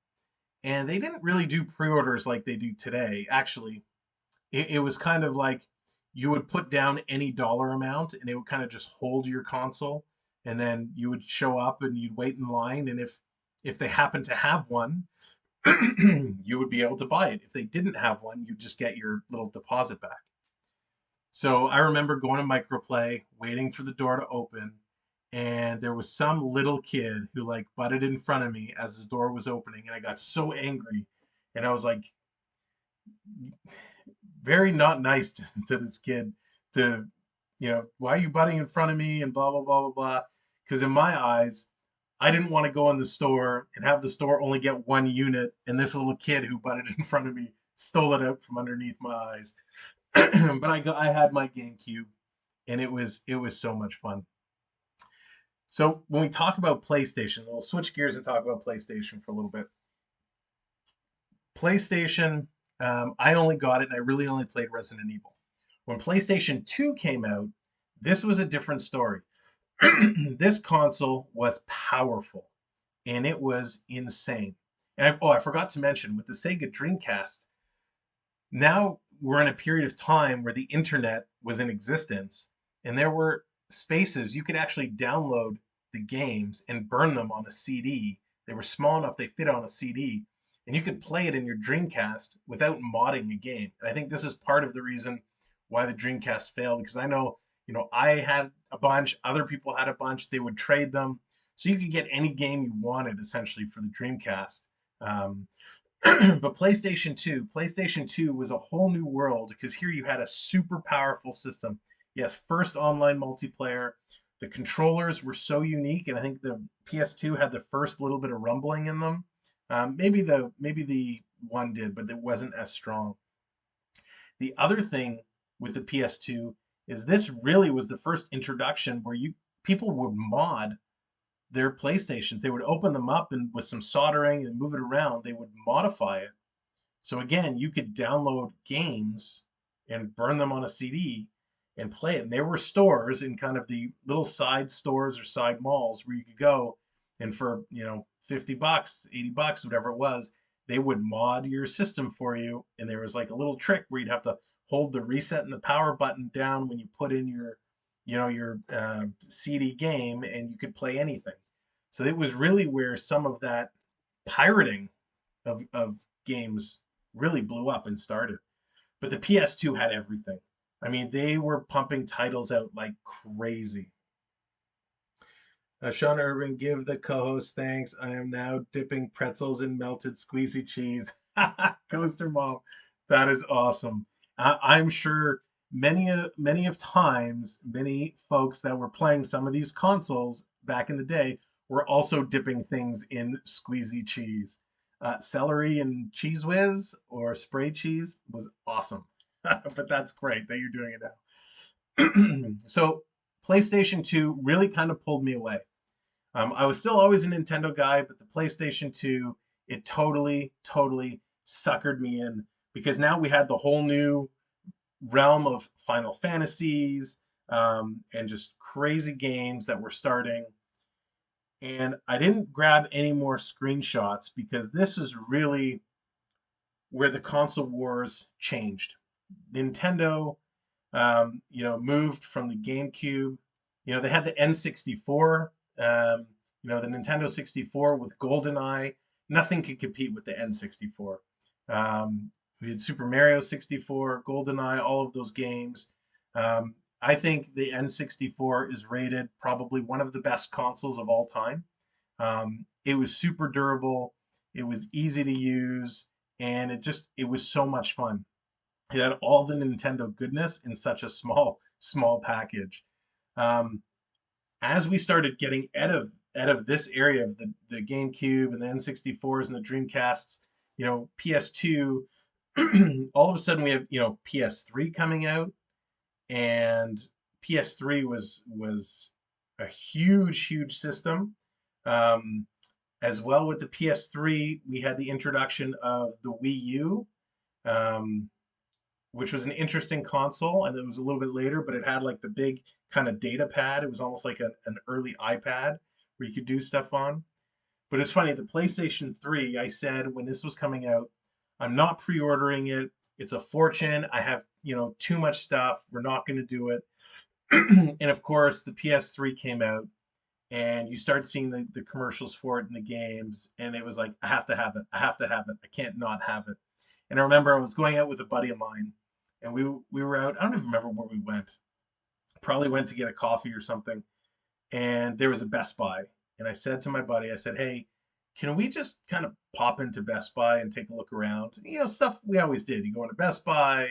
And they didn't really do pre-orders like they do today. Actually, it was kind of like you would put down any dollar amount and it would kind of just hold your console, and then you would show up and you'd wait in line, and if they happened to have one, you would be able to buy it. If they didn't have one, you'd just get your little deposit back. So I remember going to Microplay, waiting for the door to open, and there was some little kid who like butted in front of me as the door was opening, and I got so angry, and I was like, very not nice to this kid to, why are you butting in front of me and blah blah blah blah blah. Because in my eyes, I didn't want to go in the store and have the store only get one unit, and this little kid who butted in front of me stole it out from underneath my eyes. But I had my GameCube, and it was so much fun. So when we talk about PlayStation, we'll switch gears and talk about PlayStation for a little bit. PlayStation, I only got it, and I really only played Resident Evil. When PlayStation 2 came out, this was a different story. This console was powerful, and it was insane. And I forgot to mention with the Sega Dreamcast, now we're in a period of time where the internet was in existence, and there were spaces you could actually download the games and burn them on a CD. They were small enough they fit on a CD, and you could play it in your Dreamcast without modding a game. And I think this is part of the reason why the Dreamcast failed, because I know, I had a bunch, other people had a bunch, they would trade them. So you could get any game you wanted essentially for the Dreamcast. But PlayStation 2 was a whole new world because here you had a super powerful system. Yes, first online multiplayer. The controllers were so unique, and I think the PS2 had the first little bit of rumbling in them. Maybe the one did, but it wasn't as strong. The other thing with the PS2 is this really was the first introduction where people would mod their PlayStations. They would open them up and with some soldering and move it around, they would modify it. So again, you could download games and burn them on a CD and play it. And there were stores in kind of the little side stores or side malls where you could go, and for, $50, $80, whatever it was, they would mod your system for you. And there was like a little trick where you'd have to hold the reset and the power button down when you put in your CD game, and you could play anything. So it was really where some of that pirating of games really blew up and started. But the PS2 had everything. I mean, they were pumping titles out like crazy. Sean Irvin, give the co-host thanks. I am now dipping pretzels in melted squeezy cheese. Coaster mom, that is awesome. I'm sure many of times, many folks that were playing some of these consoles back in the day were also dipping things in squeezy cheese. Celery and cheese whiz or spray cheese was awesome. But that's great that you're doing it now. So PlayStation 2 really kind of pulled me away. I was still always a Nintendo guy, but the PlayStation 2, it totally suckered me in because now we had the whole new realm of Final Fantasies and just crazy games that were starting. And I didn't grab any more screenshots because this is really where the console wars changed. Nintendo, moved from the GameCube. They had the N64, the Nintendo 64 with GoldenEye. Nothing could compete with the N64. We had Super Mario 64, GoldenEye, all of those games. I think the N64 is rated probably one of the best consoles of all time. It was super durable, it was easy to use, and it was so much fun. It had all the Nintendo goodness in such a small package. Um, as we started getting out of this area of the GameCube and the N64s and the Dreamcasts, PS2, all of a sudden we have PS3 coming out, and PS3 was a huge system. Um, as well with the PS3, we had the introduction of the Wii U. Um, which was an interesting console, and it was a little bit later, but it had like the big kind of data pad. It was almost like an early iPad where you could do stuff on. But it's funny, the PlayStation 3, I said when this was coming out, I'm not pre-ordering it. It's a fortune. I have, too much stuff. We're not going to do it. And of course, the PS3 came out, and you start seeing the commercials for it in the games, and it was like, I have to have it. I have to have it. I can't not have it. And I remember I was going out with a buddy of mine, and we were out. I don't even remember where we went. Probably went to get a coffee or something. And there was a Best Buy, and I said to my buddy, I said, "Hey, can we just kind of pop into Best Buy and take a look around? Stuff we always did. You go into Best Buy,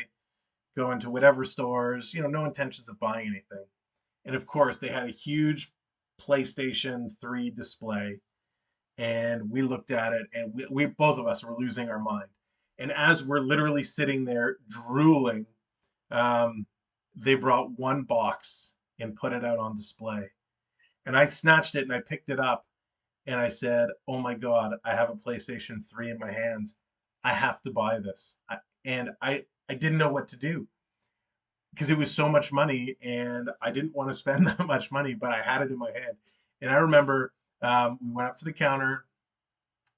go into whatever stores. No intentions of buying anything." And of course, they had a huge PlayStation 3 display, and we looked at it, and we both of us were losing our mind. And as we're literally sitting there drooling, um, they brought one box and put it out on display. And I snatched it and I picked it up and I said, "Oh my God, I have a PlayStation 3 in my hands. I have to buy this." And I didn't know what to do because it was so much money and I didn't want to spend that much money, but I had it in my hand. And I remember we went up to the counter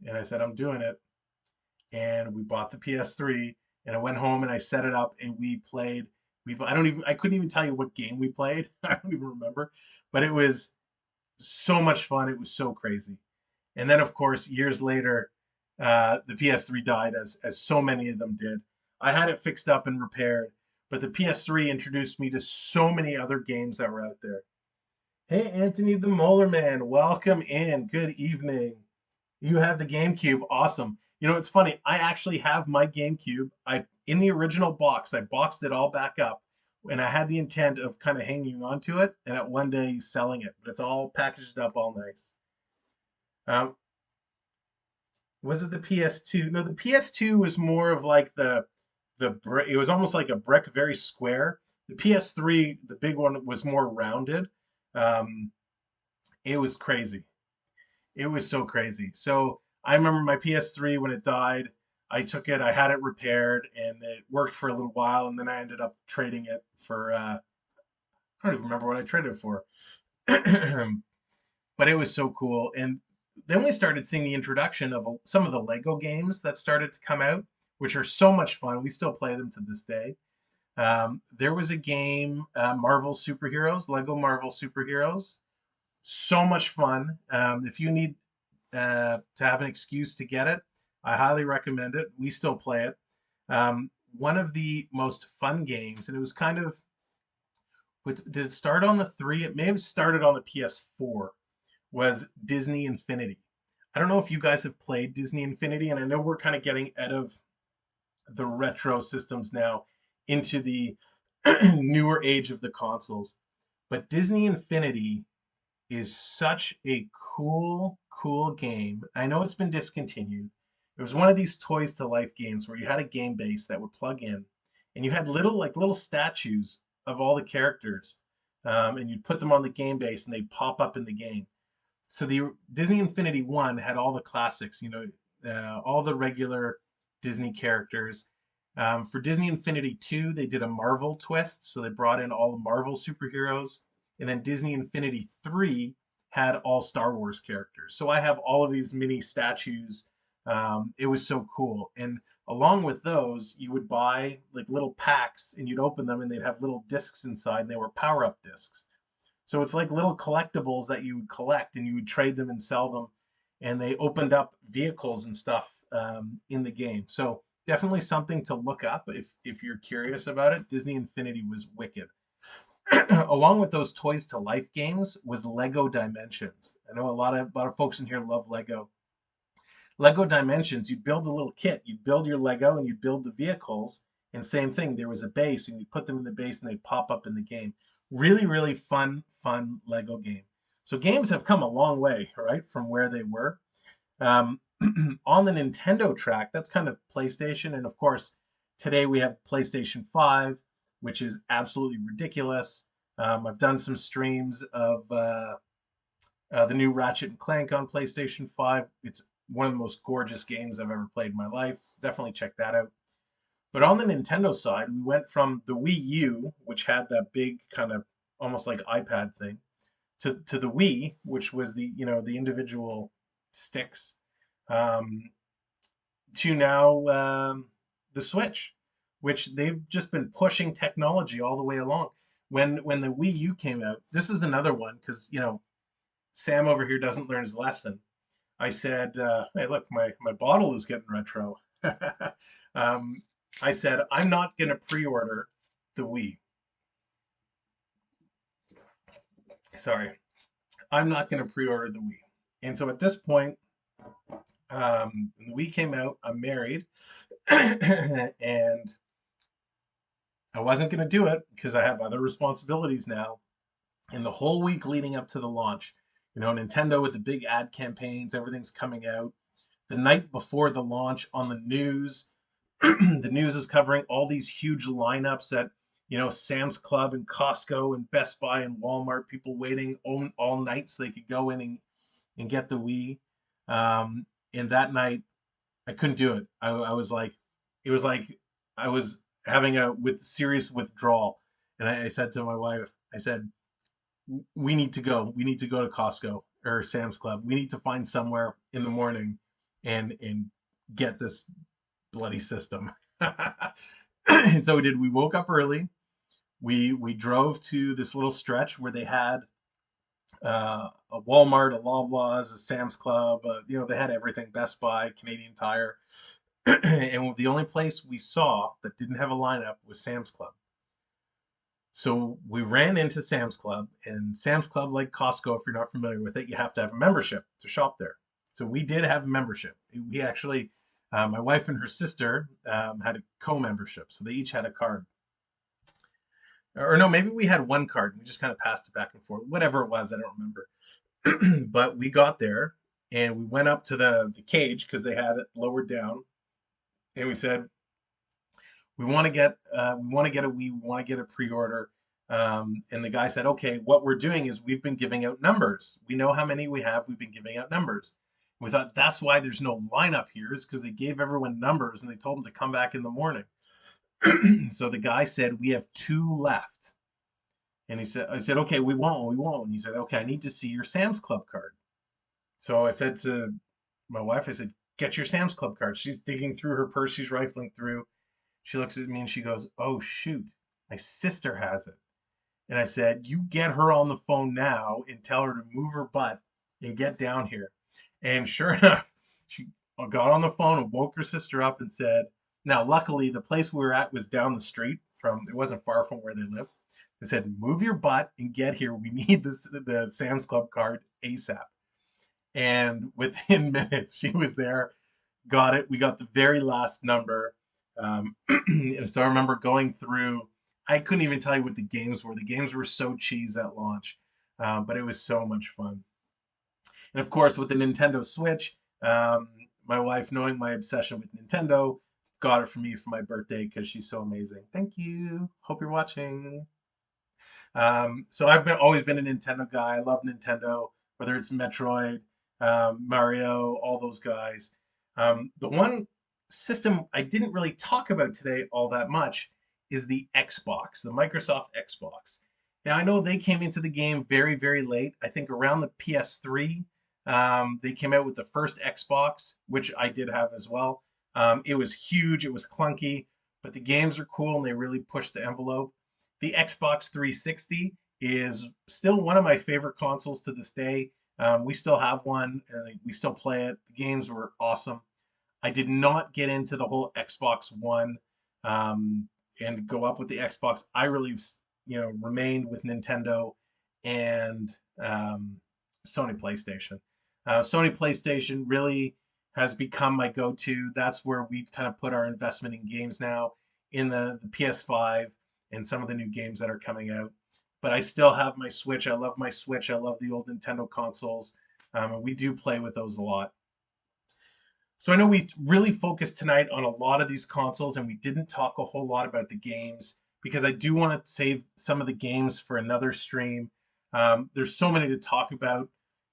and I said, "I'm doing it." And we bought the PS3, and I went home and I set it up and we played. I couldn't even tell you what game we played. I don't even remember, but it was so much fun. It was so crazy. And then of course years later, the PS3 died as so many of them did. I had it fixed up and repaired, but the PS3 introduced me to so many other games that were out there. Hey, Anthony the Molar Man, welcome in. Good evening. You have the GameCube. Awesome. It's funny. I actually have my GameCube. I in the original box. I boxed it all back up, and I had the intent of kind of hanging on to it and at one day selling it. But it's all packaged up, all nice. Um, was it the PS2? No, the PS2 was more of like the brick. It was almost like a brick, very square. The PS3, the big one, was more rounded. Um, it was crazy. It was so crazy. So I remember my PS3 when it died. I took it, I had it repaired, and it worked for a little while. And then I ended up trading it for, I don't even remember what I traded it for. But it was so cool. And then we started seeing the introduction of some of the Lego games that started to come out, which are so much fun. We still play them to this day. There was a game, Marvel Superheroes, Lego Marvel Superheroes. So much fun. If you need to have an excuse to get it, I highly recommend it. We still play it. One of the most fun games, and it was kind of, did it start on the 3? It may have started on the PS4, was Disney Infinity. I don't know if you guys have played Disney Infinity, and I know we're kind of getting out of the retro systems now into the newer age of the consoles. But Disney Infinity is such a cool game. I know it's been discontinued. It was one of these toys to life games where you had a game base that would plug in, and you had little statues of all the characters, and you'd put them on the game base, and they'd pop up in the game. So the Disney Infinity 1 had all the classics, all the regular Disney characters. For Disney Infinity 2, they did a Marvel twist, so they brought in all the Marvel superheroes. And then Disney Infinity 3 had all Star Wars characters. So I have all of these mini statues. It was so cool. And along with those, you would buy like little packs and you'd open them and they'd have little discs inside and they were power up discs. So it's like little collectibles that you would collect and you would trade them and sell them. And they opened up vehicles and stuff in the game. So definitely something to look up if you're curious about it. Disney Infinity was wicked. Along with those Toys to Life games was Lego Dimensions. I know a lot of folks in here love Lego. Lego Dimensions, you'd build a little kit. You'd build your Lego and you'd build the vehicles. And same thing, there was a base and you put them in the base and they pop up in the game. Really fun Lego game. So games have come a long way, right, from where they were. Um, on the Nintendo track, that's kind of PlayStation. And of course, today we have PlayStation 5, which is absolutely ridiculous. I've done some streams of the new Ratchet and Clank on PlayStation 5. It's one of the most gorgeous games I've ever played in my life. So definitely check that out. But on the Nintendo side, we went from the Wii U, which had that big kind of almost like iPad thing, to the Wii, which was the individual sticks, um, to now the Switch, which they've just been pushing technology all the way along. When the Wii U came out, this is another one because Sam over here doesn't learn his lesson. I said, "Hey, look, my bottle is getting retro." um, I said, "I'm not going to pre-order the Wii. Sorry, I'm not going to pre-order the Wii." And so at this point, when the Wii came out, I'm married, and I wasn't going to do it because I have other responsibilities now. And the whole week leading up to the launch, Nintendo with the big ad campaigns, everything's coming out. The night before the launch on the news, the news is covering all these huge lineups at, Sam's Club and Costco and Best Buy and Walmart, people waiting all night so they could go in and get the Wii. And that night, I couldn't do it. I was like, it was like I was having a serious withdrawal. And I said to my wife, I said, we need to go. We need to go to Costco or Sam's Club. We need to find somewhere in the morning and get this bloody system. And so we did. We woke up early. We drove to this little stretch where they had a Walmart, a Loblaws, a Sam's Club. They had everything. Best Buy, Canadian Tire, and the only place we saw that didn't have a lineup was Sam's Club. So we ran into Sam's Club, and Sam's Club, like Costco, if you're not familiar with it, you have to have a membership to shop there. So we did have a membership. We actually, my wife and her sister had a co-membership, so they each had a card. Or no, maybe we had one card and we just kind of passed it back and forth. Whatever it was, I don't remember. But we got there and we went up to the cage because they had it lowered down, and we said, we want to get a Wii, we want to get a pre-order. And the guy said, okay, what we're doing is we've been giving out numbers. We know how many we have. We've been giving out numbers. We thought that's why there's no lineup here, is because they gave everyone numbers and they told them to come back in the morning. So the guy said, we have 2 left. And I said, okay, we won't. And he said, okay, I need to see your Sam's Club card. So I said to my wife, I said, get your Sam's Club card. She's digging through her purse. She's rifling through. She looks at me and she goes, oh, shoot, my sister has it. And I said, you get her on the phone now and tell her to move her butt and get down here. And sure enough, she got on the phone and woke her sister up and said, now, luckily, the place we were at was down the street it wasn't far from where they lived. They said, move your butt and get here. We need the Sam's Club card ASAP. And within minutes, she was there, got it. We got the very last number. And so I remember going through, I couldn't even tell you what the games were. The games were so cheese at launch. but it was so much fun. And of course, with the Nintendo Switch, my wife, knowing my obsession with Nintendo, got it for me for my birthday because she's so amazing. Thank you. Hope you're watching. So I've been always been a Nintendo guy. I love Nintendo, whether it's Metroid, Mario, all those guys. The one system I didn't really talk about today all that much is the Xbox, the Microsoft Xbox. Now I know they came into the game very, very late. I think around the PS3, they came out with the first Xbox, which I did have as well. It was huge, it was clunky, but the games are cool and they really pushed the envelope. The Xbox 360 is still one of my favorite consoles to this day. We still have one and we still play it. The games were awesome. I did not get into the whole Xbox One and go up with the Xbox. I really, remained with Nintendo and Sony PlayStation. Sony PlayStation really has become my go-to. That's where we kind of put our investment in games now, in the PS5 and some of the new games that are coming out. But I still have my Switch. I love my Switch. I love the old Nintendo consoles. And we do play with those a lot. So I know we really focused tonight on a lot of these consoles and we didn't talk a whole lot about the games because I do want to save some of the games for another stream. There's so many to talk about,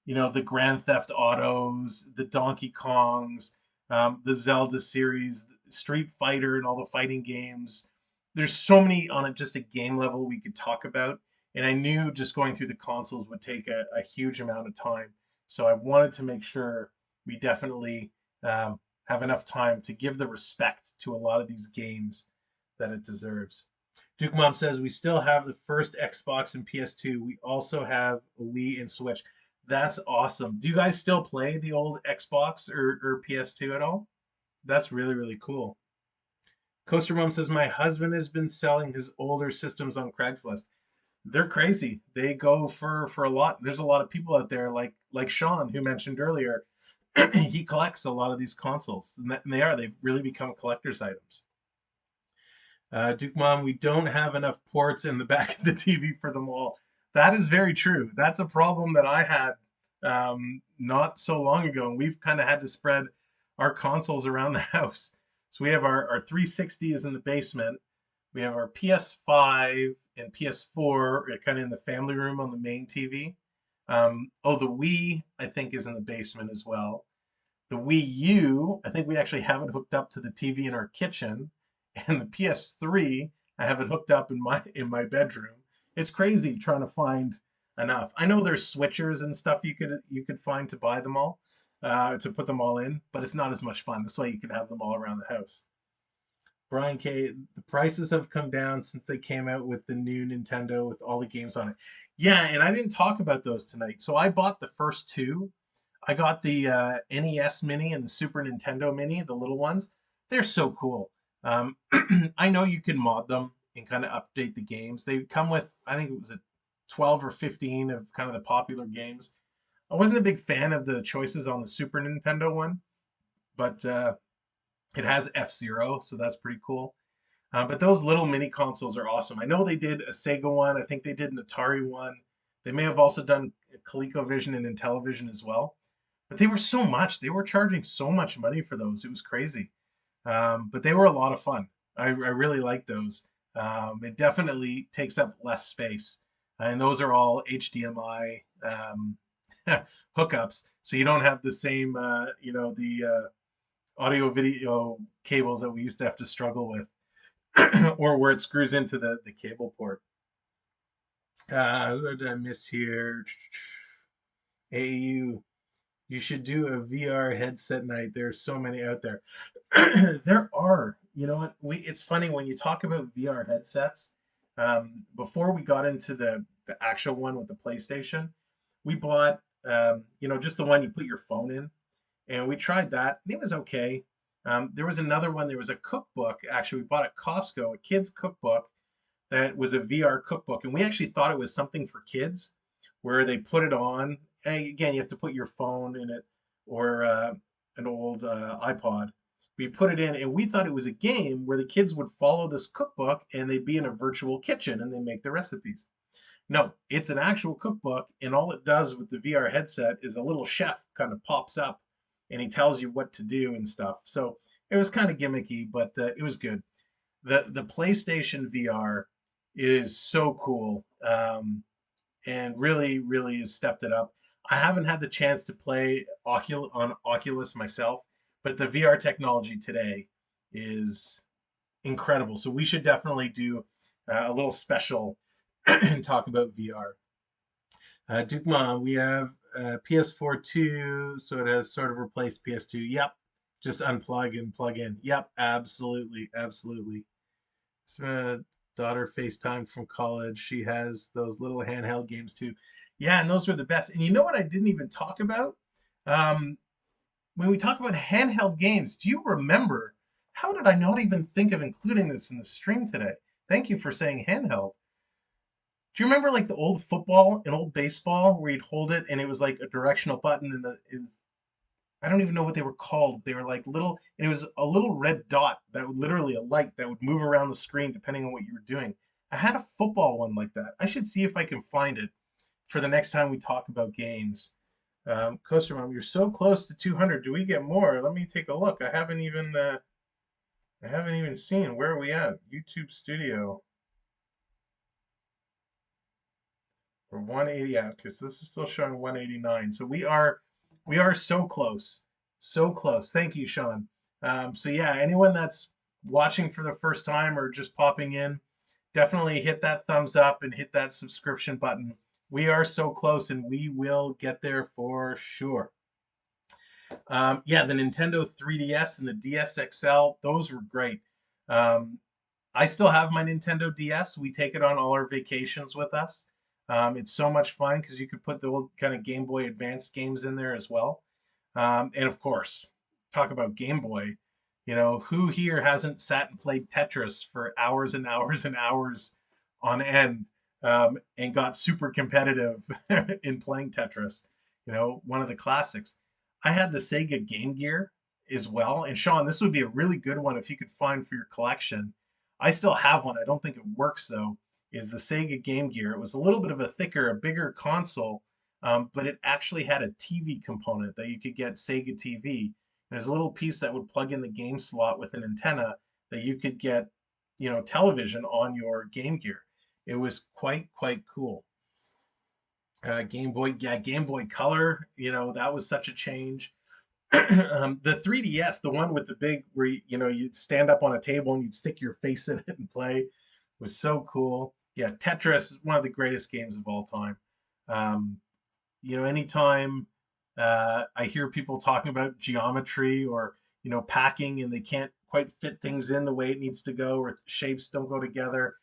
the Grand Theft Autos, the Donkey Kongs, the Zelda series, Street Fighter, and all the fighting games. There's so many on just a game level we could talk about. And I knew just going through the consoles would take a huge amount of time. So I wanted to make sure we definitely have enough time to give the respect to a lot of these games that it deserves. Duke Mom says we still have the first Xbox and PS2. We also have a Wii and Switch. That's awesome. Do you guys still play the old Xbox or PS2 at all? That's really, really cool. Coaster Mom says my husband has been selling his older systems on Craigslist. They're crazy. They go for a lot. There's a lot of people out there like Sean who mentioned earlier. He collects a lot of these consoles, and they've really become collector's items. Duke Mom, we don't have enough ports in the back of the TV for them all. That is very true. That's a problem that I had not so long ago, and we've kind of had to spread our consoles around the house. So we have our 360 is in the basement. We have our PS5 and PS4 kind of in the family room on the main TV. The Wii, I think, is in the basement as well. The Wii U, I think we actually have it hooked up to the TV in our kitchen, and the PS3, I have it hooked up in my bedroom. It's crazy trying to find enough. I know there's switchers and stuff you could find to buy them all, to put them all in, but it's not as much fun. This way you can have them all around the house. Brian K, the prices have come down since they came out with the new Nintendo with all the games on it. Yeah, and I didn't talk about those tonight. So I bought the first two. I got the NES Mini and the Super Nintendo Mini, the little ones. They're so cool. Um, I know you can mod them and kind of update the games. They come with, I think it was a 12 or 15 of kind of the popular games. I wasn't a big fan of the choices on the Super Nintendo one, but it has F-Zero, so that's pretty cool. But those little mini consoles are awesome. I know they did a Sega one. I think they did an Atari one. They may have also done ColecoVision and Intellivision as well. But they were so much. They were charging so much money for those. It was crazy. But they were a lot of fun. I really like those. It definitely takes up less space. And those are all HDMI hookups. So you don't have the same, the audio video cables that we used to have to struggle with, or where it screws into the cable port. Who did I miss here? AU, you should do a VR headset night. There's so many out there. There are. You know what? It's funny when you talk about VR headsets. Before we got into the actual one with the PlayStation, we bought just the one you put your phone in, and we tried that. And it was okay. There was another one. There was a cookbook. Actually, we bought at Costco, a kid's cookbook that was a VR cookbook, and we actually thought it was something for kids, where they put it on. Again, you have to put your phone in it or an old iPod. We put it in, and we thought it was a game where the kids would follow this cookbook, and they'd be in a virtual kitchen, and they make the recipes. No, it's an actual cookbook, and all it does with the VR headset is a little chef kind of pops up and he tells you what to do and stuff. So it was kind of gimmicky, but it was good. The PlayStation VR is so cool, and really has stepped it up. I haven't had the chance to play on Oculus myself, but the VR technology today is incredible. So we should definitely do a little special and talk about VR. Dukma, we have PS4 2, so it has sort of replaced PS2. Yep, just unplug and plug in. Yep, absolutely. So, daughter FaceTime from college. She has those little handheld games too. Yeah, and those are the best. And you know what I didn't even talk about? Um, when we talk about handheld games, do you remember? How did I not even think of including this in the stream today? Thank you for saying handheld. Do you remember like the old football and old baseball where you'd hold it and it was like a directional button and it was, I don't even know what they were called. They were like little, and it was a little red dot that would literally a light that would move around the screen depending on what you were doing. I had a football one like that. I should see if I can find it for the next time we talk about games. Coaster Mom, you're so close to 200. Do we get more? Let me take a look. I haven't even seen. Where are we at? YouTube Studio. We're 180 out because this is still showing 189. So we are so close, so close. Thank you, Sean. So yeah, anyone that's watching for the first time or just popping in, definitely hit that thumbs up and hit that subscription button. We are so close, and we will get there for sure. Yeah, the Nintendo 3DS and the DS XL, those were great. Um, I still have my Nintendo DS. We take it on all our vacations with us. It's so much fun because you could put the old kind of Game Boy Advance games in there as well. And of course, talk about Game Boy. You know, who here hasn't sat and played Tetris for hours and hours and hours on end, and got super competitive in playing Tetris? You know, one of the classics. I had the Sega Game Gear as well. And Sean, this would be a really good one if you could find for your collection. I still have one. I don't think it works though. Is the Sega Game Gear. It was a little bit of a thicker, a bigger console, but it actually had a TV component that you could get Sega TV. And there's a little piece that would plug in the game slot with an antenna that you could get, television on your Game Gear. It was quite cool. Game Boy, yeah, Game Boy Color. That was such a change. The 3DS, the one with the big where you'd stand up on a table and you'd stick your face in it and play, was so cool. Yeah, Tetris is one of the greatest games of all time. Um, Anytime I hear people talking about geometry or packing and they can't quite fit things in the way it needs to go or shapes don't go together,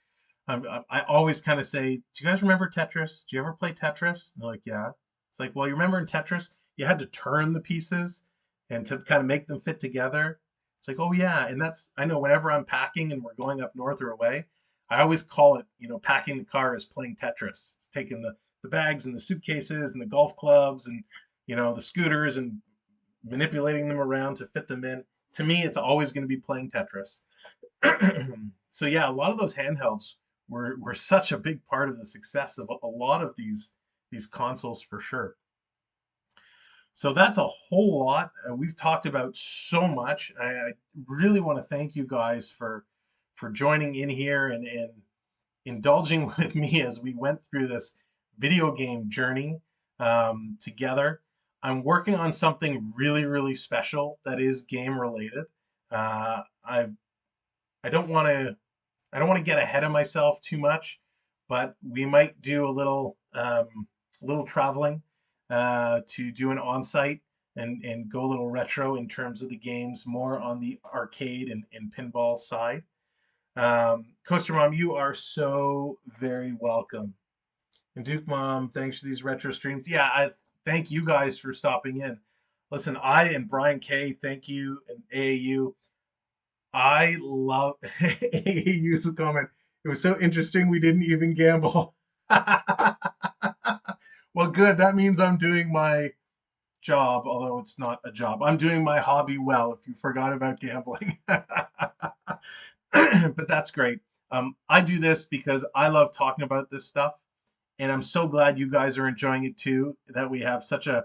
I always kind of say, "Do you guys remember Tetris? Do you ever play Tetris?" And they're like, "Yeah." It's like, well, you remember in Tetris, you had to turn the pieces and to kind of make them fit together. It's like, oh yeah, and I know whenever I'm packing and we're going up north or away, I always call it, packing the car is playing Tetris. It's taking the bags and the suitcases and the golf clubs and the scooters and manipulating them around to fit them in. To me, it's always going to be playing Tetris. So yeah, a lot of those handhelds were such a big part of the success of a lot of these consoles for sure. So that's a whole lot. We've talked about so much. I really want to thank you guys for joining in here and indulging with me as we went through this video game journey together. I'm working on something really special that is game related. I don't want to get ahead of myself too much, but we might do a little traveling to do an on-site and go a little retro in terms of the games, more on the arcade and pinball side. Coaster Mom, you are so very welcome. And Duke Mom, thanks for these retro streams. Yeah, I thank you guys for stopping in. Listen, I and Brian K, thank you, and AAU. I love AAU's comment. It was so interesting we didn't even gamble. Well, good. That means I'm doing my job, although it's not a job. I'm doing my hobby well, if you forgot about gambling. But that's great. I do this because I love talking about this stuff. and I'm so glad you guys are enjoying it too. That we have such a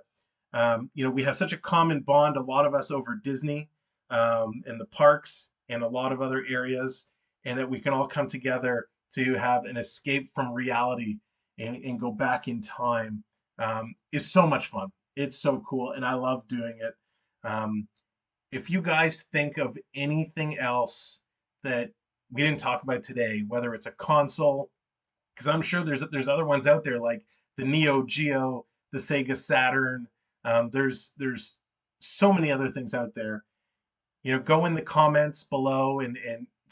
we have such a common bond, a lot of us over Disney and the parks and a lot of other areas, and that we can all come together to have an escape from reality and go back in time is so much fun. It's so cool, and I love doing it. Um, if you guys think of anything else that we didn't talk about today, whether it's a console, because I'm sure there's other ones out there like the Neo Geo, the Sega Saturn. There's so many other things out there. Go in the comments below and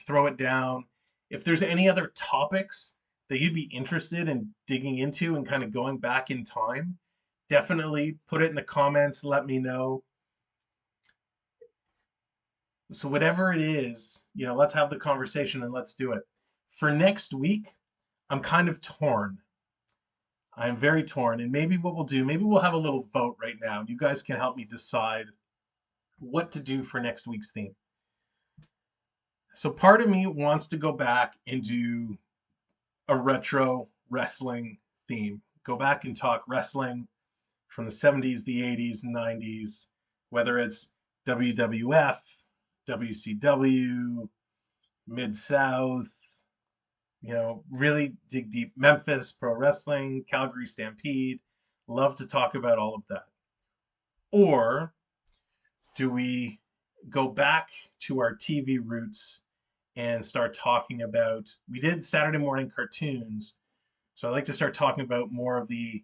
throw it down. If there's any other topics that you'd be interested in digging into and kind of going back in time, definitely put it in the comments. Let me know. So whatever it is, let's have the conversation and let's do it. For next week, I'm kind of torn. I'm very torn. And maybe what we'll do, maybe we'll have a little vote right now. And you guys can help me decide what to do for next week's theme. So part of me wants to go back and do a retro wrestling theme. Go back and talk wrestling from the 70s, the 80s, 90s, whether it's WWF, WCW, Mid South, really dig deep. Memphis Pro Wrestling, Calgary Stampede. Love to talk about all of that. Or do we go back to our TV roots and start talking about, we did Saturday morning cartoons, so I'd like to start talking about more of the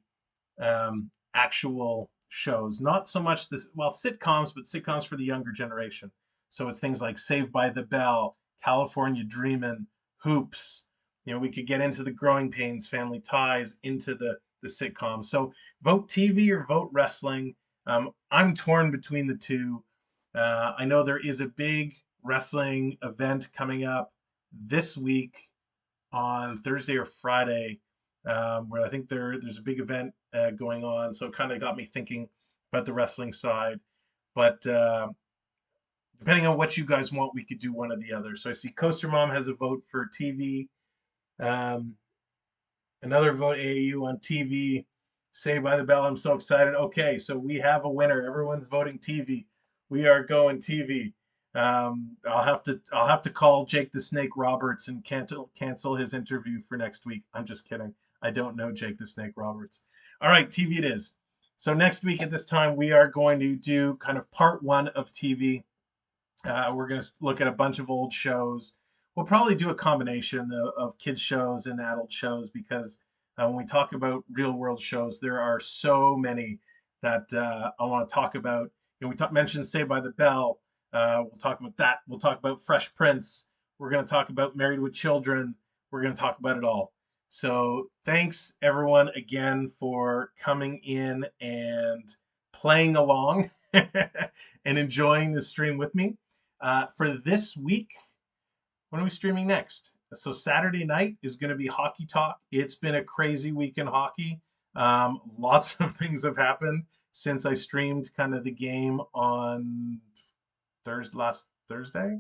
actual shows, not so much sitcoms, but sitcoms for the younger generation. So it's things like Saved by the Bell, California Dreamin', Hoops. We could get into the Growing Pains, Family Ties, into the sitcoms. So vote TV or vote wrestling. I'm torn between the two. I know there is a big wrestling event coming up this week on Thursday or Friday, where I think there's a big event going on. So it kind of got me thinking about the wrestling side. But depending on what you guys want, we could do one or the other. So I see Coaster Mom has a vote for TV. Um, Another vote AAU on TV. Saved by the Bell. I'm so excited. Okay, so we have a winner. Everyone's voting TV. We are going TV. I'll have to call Jake the Snake Roberts and cancel his interview for next week. I'm just kidding. I don't know Jake the Snake Roberts. All right, TV it is. So next week at this time, we are going to do kind of part one of TV. We're going to look at a bunch of old shows. We'll probably do a combination of kids shows and adult shows because when we talk about real world shows, there are so many that I want to talk about. We mentioned Saved by the Bell. We'll talk about that. We'll talk about Fresh Prince. We're going to talk about Married with Children. We're going to talk about it all. So thanks everyone again for coming in and playing along and enjoying the stream with me. For this week, when are we streaming next? So Saturday night is going to be hockey talk. It's been a crazy week in hockey. Lots of things have happened since I streamed kind of the game on Saturday.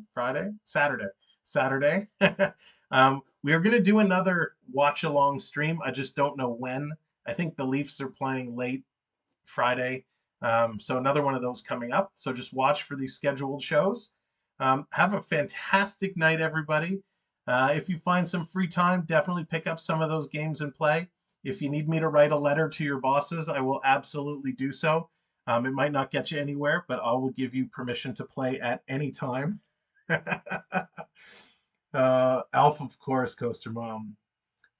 We are going to do another watch along stream. I just don't know when. I think the Leafs are playing late Friday. So another one of those coming up. So just watch for these scheduled shows. Have a fantastic night, everybody. If you find some free time, definitely pick up some of those games and play. If you need me to write a letter to your bosses, I will absolutely do so. It might not get you anywhere, but I will give you permission to play at any time. Alf, of course, Coaster Mom.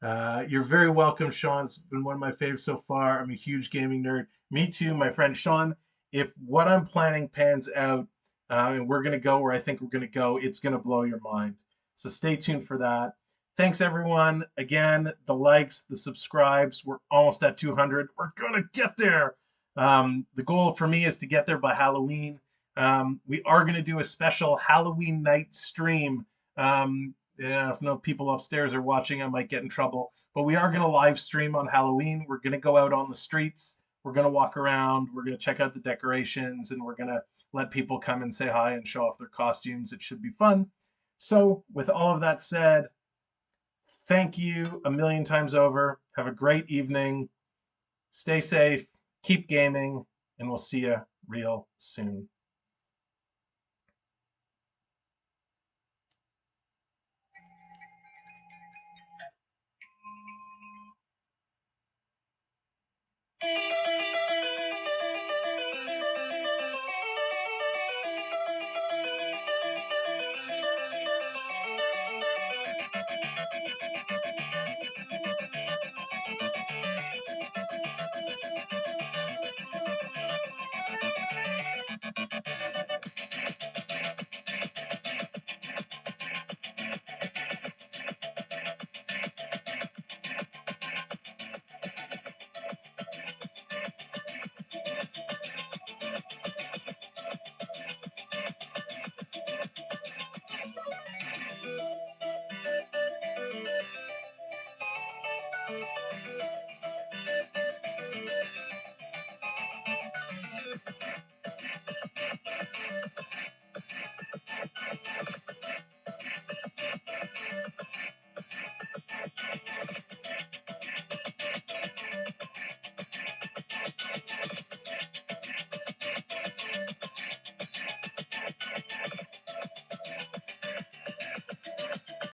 You're very welcome, Sean. It's been one of my faves so far. I'm a huge gaming nerd. Me too, my friend Sean. If what I'm planning pans out and we're going to go where I think we're going to go, it's going to blow your mind. So stay tuned for that. Thanks, everyone. Again, the likes, the subscribes. We're almost at 200. We're going to get there. The goal for me is to get there by Halloween. We are going to do a special Halloween night stream. If no people upstairs are watching, I might get in trouble. But we are going to live stream on Halloween. We're going to go out on the streets. We're going to walk around. We're going to check out the decorations, and we're going to let people come and say hi and show off their costumes. It should be fun. So with all of that said, thank you a million times over. Have a great evening. Stay safe, keep gaming, and we'll see you real soon.